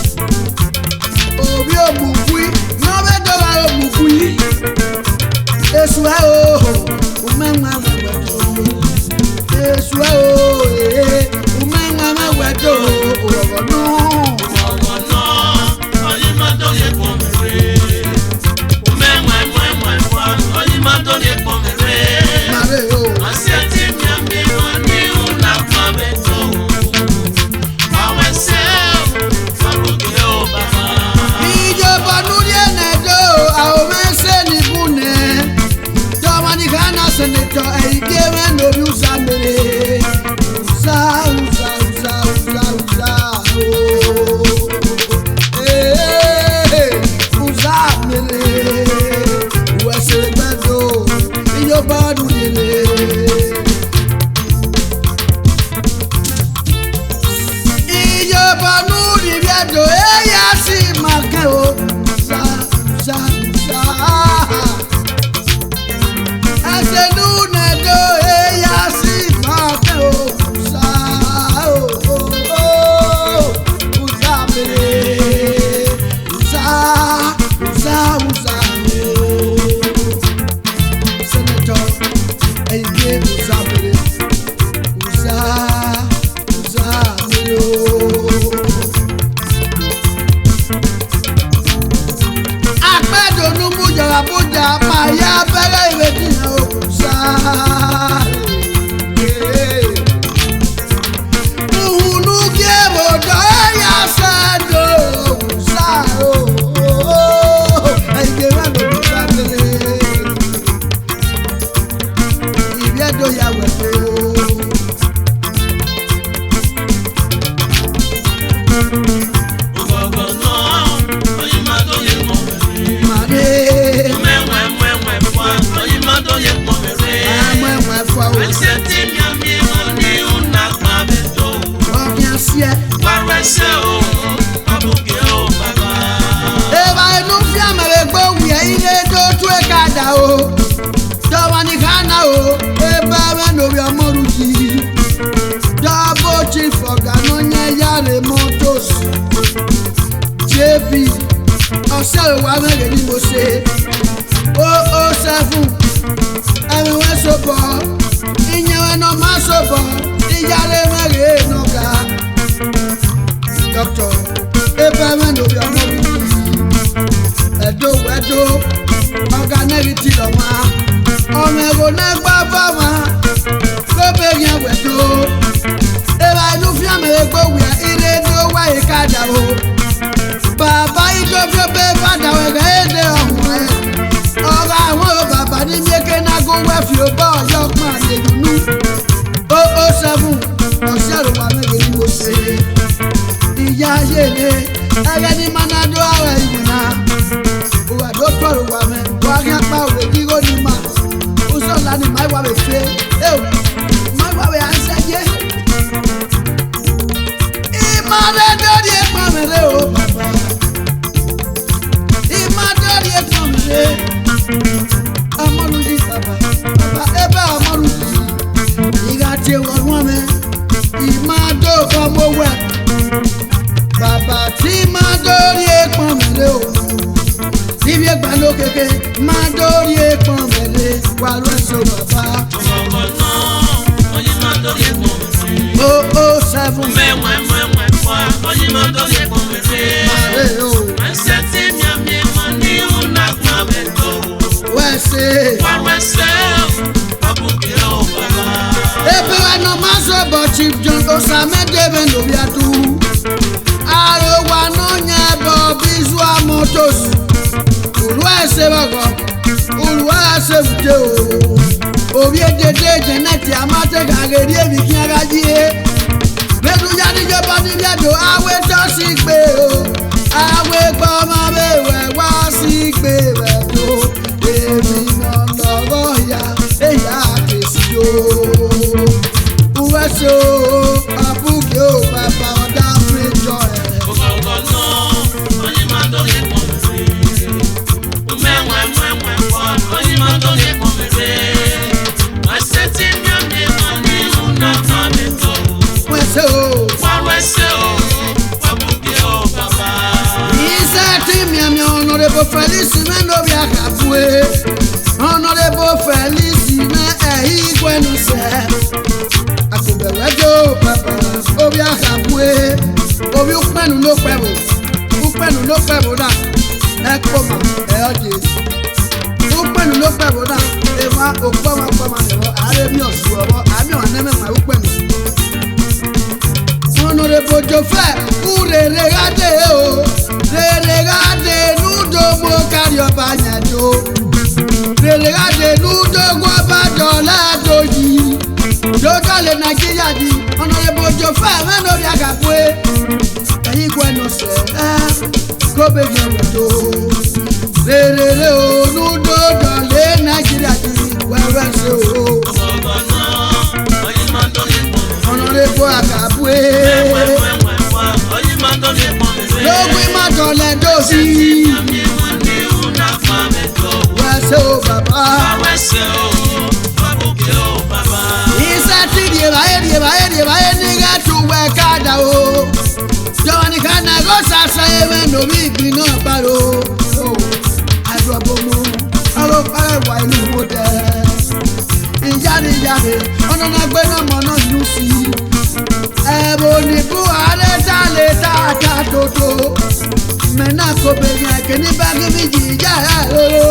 Obi omukui, n'obe doba omukui. Esua o, umenga mweto. Esua o, umenga mweto. Ogono, ogono, oyimado ye pomere. Umenga mweto, oyimado ye pomere. mare o. Asiati miambi wani unapabeto. Ìjọba núdíẹ̀ nẹ̀dọ́ àwọn mẹ́sẹ̀ nìbùnẹ̀. Tọ́mọdé Ghana sẹ̀nẹ̀tọ̀ ẹ̀yìnkè mẹ́rin orí ọ̀sà mẹ́rẹ̀. Ọ̀sà ọ̀sà ọ̀sà ọ̀sà ọ̀sà ooo. Ọ̀sà mẹ́rẹ̀. Wẹ̀sẹ̀ gbẹ́dọ̀ ìjọba núdíẹ̀. Ìjọba núdíẹ̀ bíẹ́dọ̀ ẹ̀yà sí màkẹ́ o. Ọ̀sà ọ̀sà ọ̀sà. Ẹsẹ̀ nù nẹ̀dọ̀ ẹ̀yà sí màkẹ́ o. Ọ̀sà ọ̀sà mẹ́rẹ̀. Ọ̀sà ọ̀sà ọ̀sà ooo. Sẹ́nẹ̀tọ̀ ẹ̀yìnkè ọ̀sà mẹ́rẹ̀. Ọ̀sà ọ̀sà mẹ́rẹ̀ ooo. Àpẹ́dùnú mú jọ̀rọ̀ bójà pààyà abẹ́rẹ́ ìrètí yẹn òkùnsá. Uhunu kí èmọ̀dọ̀ ẹ̀yà sẹ́dọ̀ òkùnsá ooo. Ẹ̀yìnkè mẹ́rin òkùnsá tẹ̀lé. Ìbí ẹ̀dọ̀ yà wẹ̀dọ̀. Ogono, oyimado ye pomere. Màdé. Oyimado ye pomere. Àmọ́ ẹ̀wọ̀n ẹ̀fọ́ o. Asiati miambi wani unapabeto. Ọ̀gbìn àṣìẹ́. Warese o, abuke o baba. Eba enu fi amere gbowui ihe do tu ekada o. Dọba ni Ghana o, ebe ebe n'obi ọmọrụ ji. Dọba chief ọ̀gánà onye yare motos. JB ọ̀sẹ̀ òwò amẹ́rẹ̀ ni mo ṣe. 007 ẹ̀rìnwé sọ̀bọ̀. Ìyẹ̀wé náà má sọ̀bọ̀. Ìyálé mẹ́rẹ̀ nọ̀gà. Dr. Abraham n'obi ọmọrụ ji. Ẹ̀dọ́ wẹ̀dọ́ ọ̀gá nẹ́rì ti lọ wá. Ọmọ ẹ̀rọ náà gbá bá wá. Lóbè yẹn wẹ̀dọ́. Eba inú fi àmẹ̀rẹ̀ gbówì ẹ̀ ilé ní ó wáyé káàdà o. Bàbá ijó fi ó bẹ́ bàdà wẹ̀rẹ̀ èdè ọ̀hún ẹ̀. Ọ̀rọ̀ àwọn bàbá ní mékè náà gó wẹ́fì ó bá ọ̀yọ́ pọ̀ àlejò 007 ọ̀sẹ̀ rò wà mẹ́rin ni mo ṣe. Ìyá ayé ni ẹgẹ ní manado àwọn ìwé náà. Òwà tó tọrọ wà mẹ́, buhari apá òwe kíkó ní mà. Ó sọ̀lá ni máa wà wẹ̀ fẹ́. Máa wà wẹ̀ àṣẹ yé. Ìmọ̀lẹ́ dọ́rí ẹ̀pọ̀n mẹ́lẹ́ o bàbá. Ìmọ̀ dọ́rí ẹ̀pọ̀n mẹ́lẹ́. Ọmọlúdi bàbá, bàbá ẹbẹ̀ ọmọlúdi. Ìgbà tí wọ́n wọ́n mẹ́, ìmọ̀ dó ọmọ wẹ̀. Bàbá tí máa dórí ẹ̀pọ̀n mẹ́lẹ́ o. Níbi ẹgbà ló kéke, máa dórí ẹ̀pọ̀n mẹ́lẹ́. Wà lọ́sọ̀ bàbá. Ogono, oyimado ye pomere. 007 Oyimado ye pomere. mare o. Asiati miambi wani unapabeto. Wẹ́sẹ̀. Warese o, abuke o baba. Ebe wa no ma so bo Chief John Osamedebe n'obi atu. Arowa no nya bo Bizua Motors. Olúwa ẹsẹ̀ bọ̀gọ̀, olúwa ẹsẹ̀ fìdé o. Obi edede Jẹ́nẹ́tì Amátẹ́gà rèé rí èmi kí ara jí e. wẹ́sẹ̀ o àbúkẹ́ o bàbá ọ̀dà péjọ ẹ̀. Ògògònà oyin máa tó lè pọ̀ mẹ́rẹ́. Mẹ́wẹ̀ẹ́wẹ́wẹ́ pọ̀ oyin máa tó lè pọ̀ mẹ́rẹ́. Wẹ́sẹ̀ tí mi ò ní mọ̀ ní ìhùnà kan mi tó. Wẹ́sẹ̀ o. Wá wẹ́sẹ̀ o àbúkẹ́ o bàbá. Iṣẹ́ tí miami Honorable Felix Mendobi Akabue. Honorable Felix mẹ́ ẹ̀yìn gbẹ́nu sẹ́. Akọ̀bẹ̀wẹ́jọ́ bàbá Obi Akabue. Obi ukpẹ́nu ló pẹ́ bò. Ukpẹ́nu ló pẹ́ bò dà. Ẹ kó ma ẹ ọ̀dẹ̀. Ukpẹ́nu ló pẹ́ bò dà. Ewa okpọ́ma lẹ̀wọ̀ àárẹ̀ mi ọ̀sùn ọ̀wọ́ àmì ọ̀nẹ́mẹ̀ mà ukpẹ́nu. Honorable Jofẹ́ kú rere gádé o. Rere gádé núdògbò kárí ọba yàjò. Rere gádé núdògbò ọba dọ̀là dòjì. Jọ́jọ́lẹ̀ Nàìjíríà di Honorable Jofẹ́ Mendobi Akabue. Ẹ̀yin kú ẹnu sẹ̀ ẹ́ kó bèbí ẹ̀wẹ̀ tó. Rere o núdòdọ̀lẹ̀ Nàìjíríà di wẹ́wẹ́ sí o. Ògògònà oyin máa tó lè pọ̀ mẹ́rẹ́. Honorable Akabue. Mẹ́wẹ̀ẹ́wẹ́wẹ́ pọ̀ oyin máa tó lè pọ̀ mẹ́rẹ́. Lógún ìmọ̀tọ̀lẹ̀ dòsí. Mi ò ní ìhùnà kan mi tó. Wẹ́sẹ̀ o bàbá. Wá wẹ́sẹ̀ o àbúkẹ́ o bàbá. Iṣẹ́ tí dìbàyè nígbà tún wẹ̀ káàdà o. Jọ̀wọ́ ní kánà kó ṣàṣà ewé lórí ìgbín náà bárò. Àdùbọ̀mù ọlọ́pàá ẹ̀wà inú wo tẹ̀. Ìjáde ọ̀nà náà gbé náà mọ̀ náà lù sí. Ẹ̀bùn nìkú àlẹ́ tá lè ta ká tòótọ́. Mẹ́nà kò bẹ̀rẹ̀ ẹ̀kẹ́ ní báàgì méjì ìjà lóró.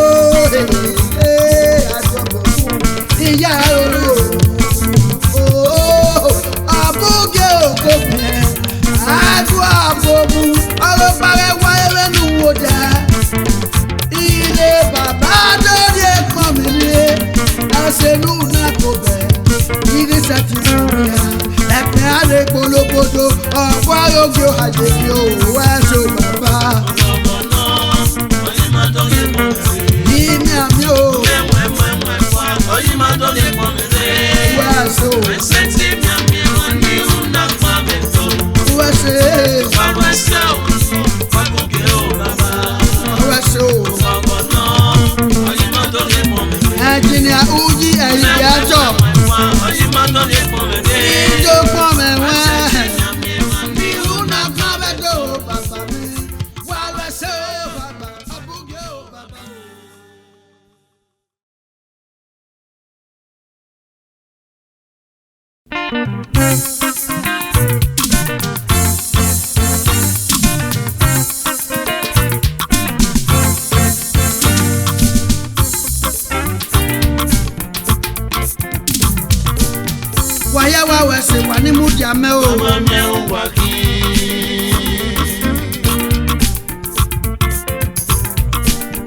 Àdùbọ̀mù ìjà lóró. Àbúkẹ́ òkò bẹ̀. Àdùbọ̀mù ọlọ́pàá ẹ̀wà ẹ̀rẹ́nu wo tẹ̀. Ilé bàbá lórí ẹ̀pọ̀n mi lé. Ẹsẹ̀lú náà kò bẹ̀. Irisẹ́ ti fún mi à. Ẹ̀pẹ́ àlè polókodo. Ọ̀pọ̀ arógbó àjèjì òwò ẹ̀ṣọ́ bàbá. Ògògònà oyin máa tó lè pọ̀ mẹ́rẹ́. Ìmí àmì o. Mẹ́wẹ̀ẹ́wẹ́wẹ́ pọ̀ oyin máa tó lè pọ̀ mẹ́rẹ́. Wẹ́sẹ̀ o. Wẹ́sẹ̀ tí mi ò ní ìhùnà kan mi tó. Wẹ́sẹ̀. Wá wẹ́sẹ̀ o àbúkẹ́ o bàbá. Wẹ́sẹ̀ o. Ògògònà oyin máa tó lè pọ̀ mẹ́rẹ́. Ẹnjìnìà Uji ẹ̀yìn ìyájọ́. Oyin máa tó lè pọ̀ mẹ́rẹ́. Ìjó pọ̀ mẹ́wẹ́. Ìhùnà kan bẹ́ tó bàbá mi. Wá wẹ́sẹ̀ o bàbá. Àbúkẹ́ o bàbá. Wàyà wá wẹ̀sẹ̀ wà ní múdìá mẹ́ o. Ọmọ mi ò wá kí.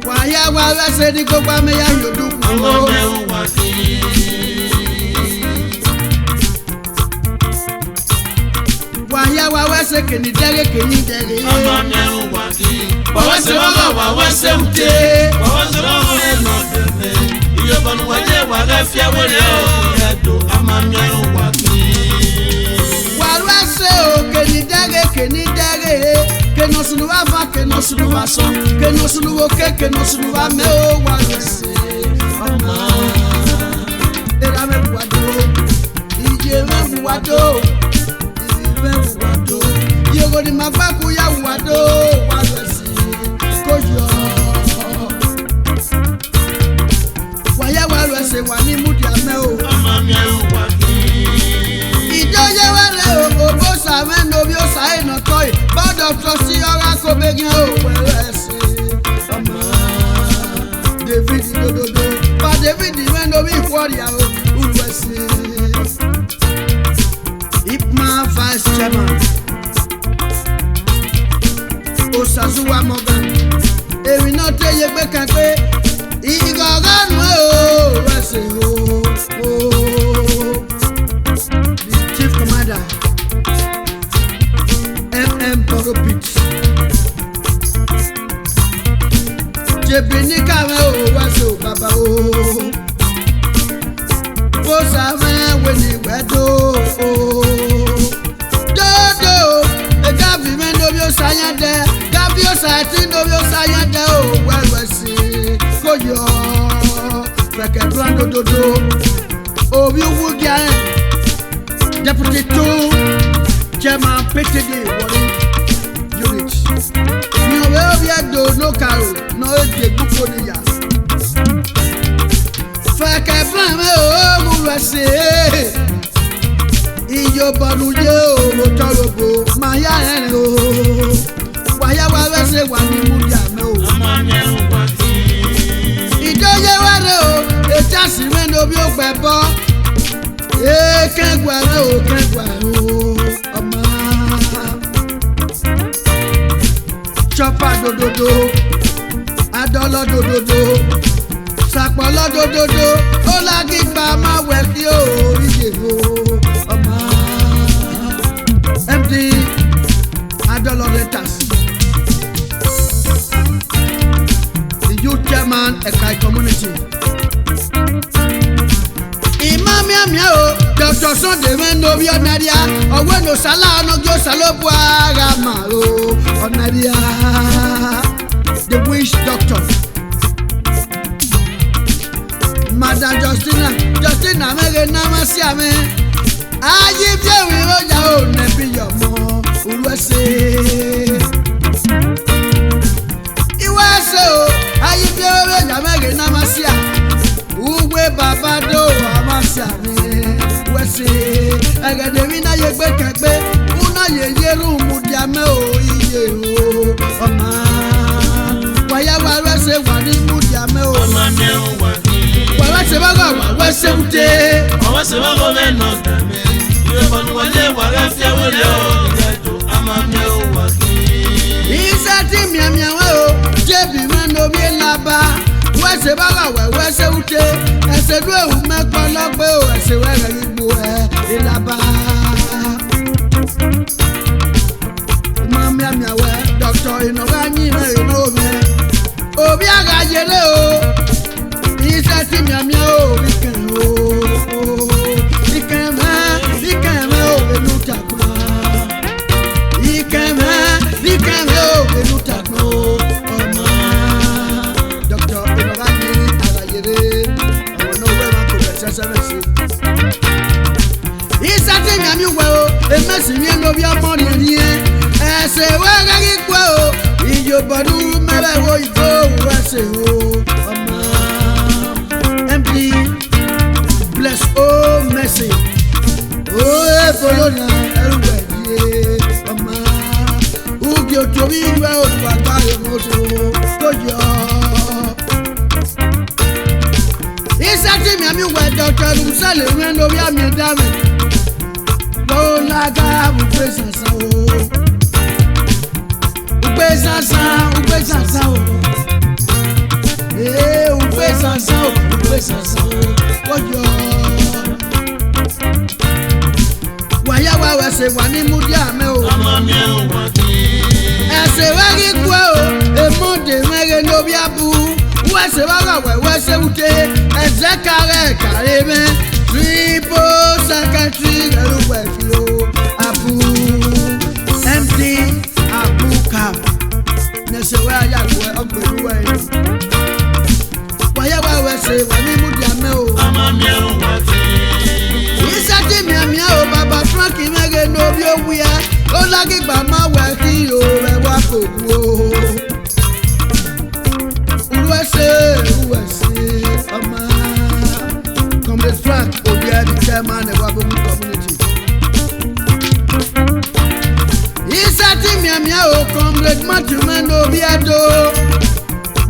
Wàyà wá wẹ̀sẹ̀ ní gbogbo amẹ́yà yòdù kù Ọmọ o. mi ò wá kí. Wàyà wá wẹ̀sẹ̀ kìíní dẹ́rẹ́ kìíní dẹ́rẹ́. Ọmọ mi ò wá kí. Wọ́wọ́sẹ̀ wọ́wọ́ wà wọ́sẹ̀ wùdé. Wọ́wọ́sẹ̀ wọ́wọ́ ẹ̀ nà dẹ̀fẹ̀. Ìyọ̀bọ̀nù wáyé wà lẹ́fíà wẹ̀rẹ̀ ọ̀ ẹ̀dùn. Ọmọ mi ò wá kí. Wà wẹ̀sẹ̀ o kìíní dẹ́rẹ́. Keno sunu wa fa, keno sunu wa so, keno sunu wo ke, keno sunu wa me o wa wẹ̀sẹ̀. Ọmọ era me buwado, ije me buwado. Yogo ni magbaku ya wado wa wẹ̀sẹ̀ koyo. Wàyà wà wẹ̀sẹ̀ wà ní múdi àmẹ́ o. Ọmọ mi ò wá kí. Ìjọyẹ wẹ̀rẹ̀ o, òbó sàmẹ́ nobi ó sàyè nà tọ́ yìí. Bọ́dọ̀ tọ́ sí ọ̀rá kó bẹ́gẹ́ o wẹ̀sẹ̀. Ọmọ David dododo, pa David wẹ́ nobi ìfọ̀rìà o wẹ̀sẹ̀. Ipman vice chairman. Osazuwa Morgan. Èmi náà tẹ́yẹ pé kan pé ìgọ̀gọ́nù o wẹ̀sẹ̀ o. The chief commander MM Toro Pit. Jèbì ní kàwé o wẹ̀sẹ̀ o bàbá o. Bó sàmẹ́ wẹ̀ ní wẹ́dọ̀ o. Feke Brando Dodo, Obi Wugian, Deputy 2, Chairman PTD, Unit. You will be a do no caro, no Guponia. Feke Brando, Murase, Iyo Banuyo, Motorobo, Maya, Waya Wase, Wani Mudiano. Idoye ware o, ejasi meno bi o gbebo. Kengware o, ọmọ. Chopper dododo, adolo dododo, sapolo dododo, olagigba ma weki o iyebo, ọmọ. MD Adolo Letters. Youth Chairman Ekai Community. Imam Yamiao, Dr. Sunday Mendo Nadia, Oweno Sala no Gyo Salopwa Ramaro, Onadia, the Wish Doctor. Madam Justina Mege Namasiame, Ayib Jewi Roja O Nebi Yomo, Uruese. Iwase o, Ayib Jewi Roja Mege Namasia. Ugwe babado amasia mi wese agade na ye gbe kegbe una ye yeru mudiame o iye o ọma waya wa wese wa ni mudiame o ọma me o wa ni wa wese ba wa wese ute o wese ba go me no dame yo bonu wale wa ga fi wole o ijeto ama me o wa ni isa ti miamia wa o jebi ma no bi laba wese baga wese ute ese du ewu mepo logbe o ese were igbo ilaba mami amiawe Dr. Inoga nyina inobe obi aga yele o ise ti miamia o ikan o ikeme o enutakma ikeme o enutakma Isati nyami we o, emesi mi no bi amori ni e. Ese we gagi kwa o, iyo bodu mebe wo ibo wese o. Ọma MD bless oh mercy. Oh Bologna eruwe die. Ọma ugi otobi we o gbagba yo moto tojo. Isati miami we Dr. Musale we no bi ami dame. Laga ugbe sansan o ugbe sansan o ugbe sansan o ojo waya wa wese wa ni mudia me o ama me o wa ni ese wa ri ku o emonde mere no bi abu wese wa ga wese ute eze kare me triple secretary eruwe filo abu MD abuka nesewe ayagwe ogberuwe waya wa wese wani mudiame o ama me o wa ni isati miamia o baba Frank mege no bi owia o lagigba ma we ki o re wa kogu o uruwese ọma Comrade Frank Obiya the chairman of Wabomu community. Isati miamia o Comrade Matthew Mendo Obiado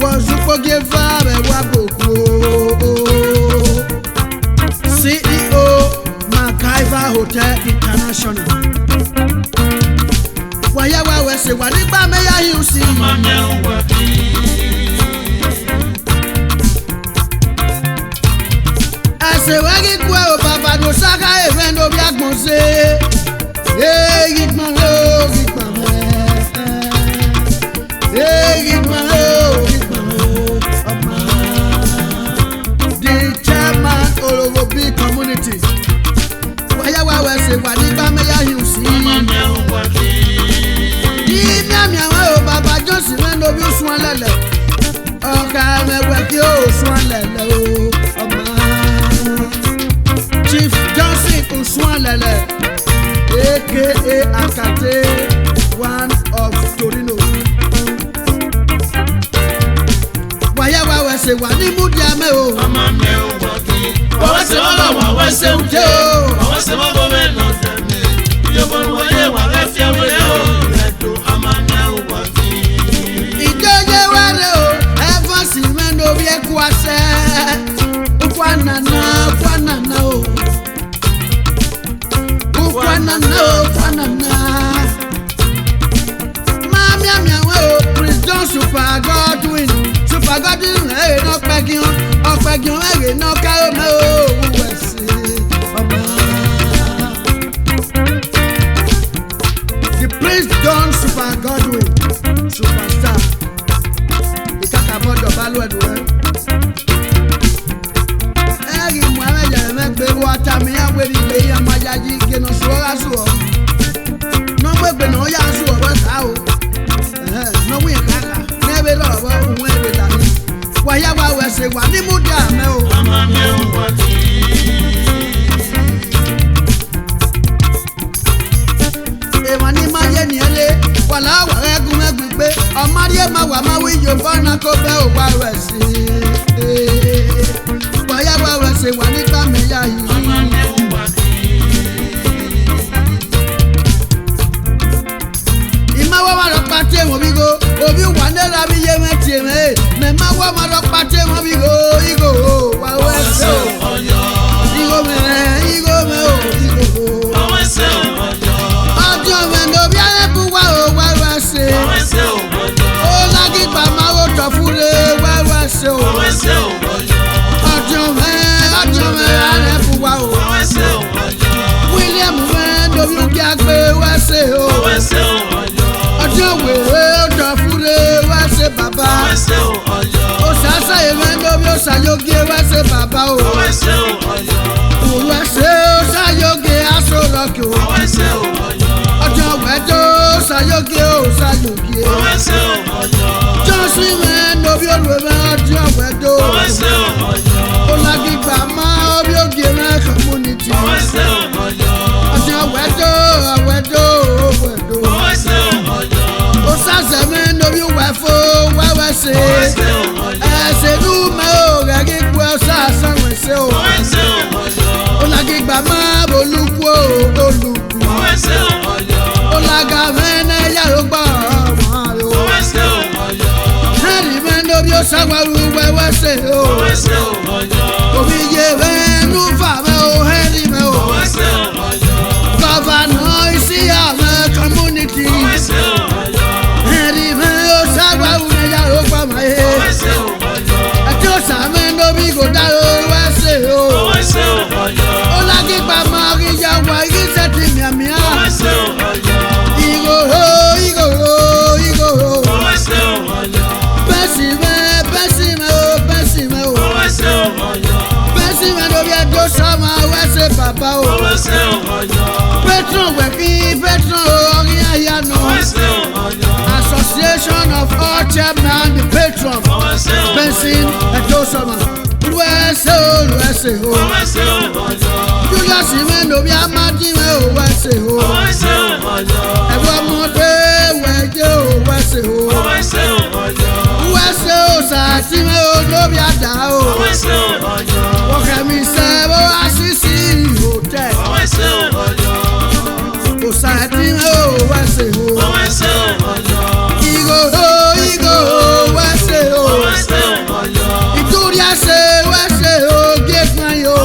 was Upogeva Waboku CEO Makaiva Hotel International. Waya wa wese wanigba meya hiusi. ama me o wa ni Ase wagi kwa o baba no saka evendo bi agbonse. Gitman the chairman Ologobi community. Waya wa wese wa nigba meya hiusi. ama me o wa ni Miami awa o baba Johnson wendo bi osun alele. Oka mewe ki o osun alele o. Kate, one of Torino. Waya wa se wa ni mudia me o. Mama me o waki. Wa se mama wa se uje o. Wa se mama me no teme. Yo bon wa ye wa ga fia we o. Edo ama me o waki. Ijoje wa re o. Ever si me no bi e kwase. Kwanana o. Kwanana. Mami o. Prince John Super Godwin. Super Godwin e no pegion. Opegion e no ka me o. The Prince John Super Godwin. Superstar. Ikaka bodo balu edu. Water me a wey dey ya majaji ke no so ra so no gbegbe no ya so ba sa o no we kaka na be lo bo we be da ni wa ya wa we se wa ni mu da me o mama me o wa ti e wa ni ma ye ni ele wala wa re gun me gbegbe o ma ri e ma wa ma wi yo bo na ko be o wa we si wa ya wa we se wa ni pa me ya yi pate mo bigo obi wanela bi ye meti me ma wa ma lo pate mo bigo igo wa we se oyo igo me o igo wa we se oyo ajo me no bi ale ku wa we se oyo o la ki pa ma o to fure we se o wa we se oyo ajo me ale ku wa o wa we se oyo William me no bi ki agbe we se o wa we se oyo ọjọ́ wèrè ọjọ́ fúre wá ṣe bàbá ó ṣàṣà ìrẹ́ndó bí ó ṣàyóge wá ṣe bàbá o òun ẹ̀ṣẹ̀ ó ṣàyóge aṣọ lọ́kì o ọjọ́ wẹ́jọ́ ó ṣàyóge ó ṣàyóge jọ́sí ìrẹ́ndó bí olùwẹ̀ ọjọ́ wẹ́jọ́ ó lágbègbè máa bí ògì rẹ̀ community ọjọ́ wẹ́jọ́ àwẹ́jọ́ òwẹ́jọ́. Osaseme no bi wefo wewese ese nu me o gagi ku osasa wese o olagi gba ma boluku o oluku olaga mene ya ro gba ma o heri me no bi osawaru wewese o obi ye we nu fa me o heri me o governor isi ame community Baba o Petron Weki Petron Ori Ayano Association of all chairman the Petron Benson Edosoma Wese o Julius Imeno bi amadi me o wese o Ewo mode weje o wese o Sati me o no bi ada o Okemi se o asisi hotel Sati me o wese o Igo wese o Ituria se wese o Gekna yo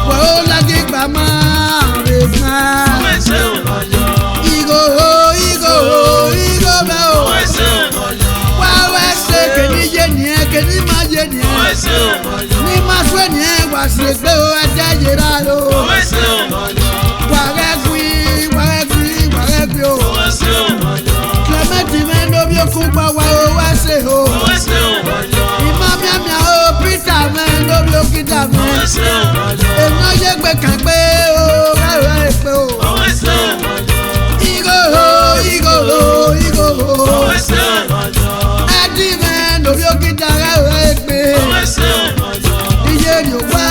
Wo lagi gba ma re ma Igo me o Wa wese keni je ni keni ma je ni ni ma swe ni wa se gbe o ajaje ra lo wa re gwi o Clement me no bi okun pa wa o wa se o Imam ya o Peter me no bi okida me eno ye gbe kan pe o wa pe o Igo Adi me no bi okida ra pe iye ni o wa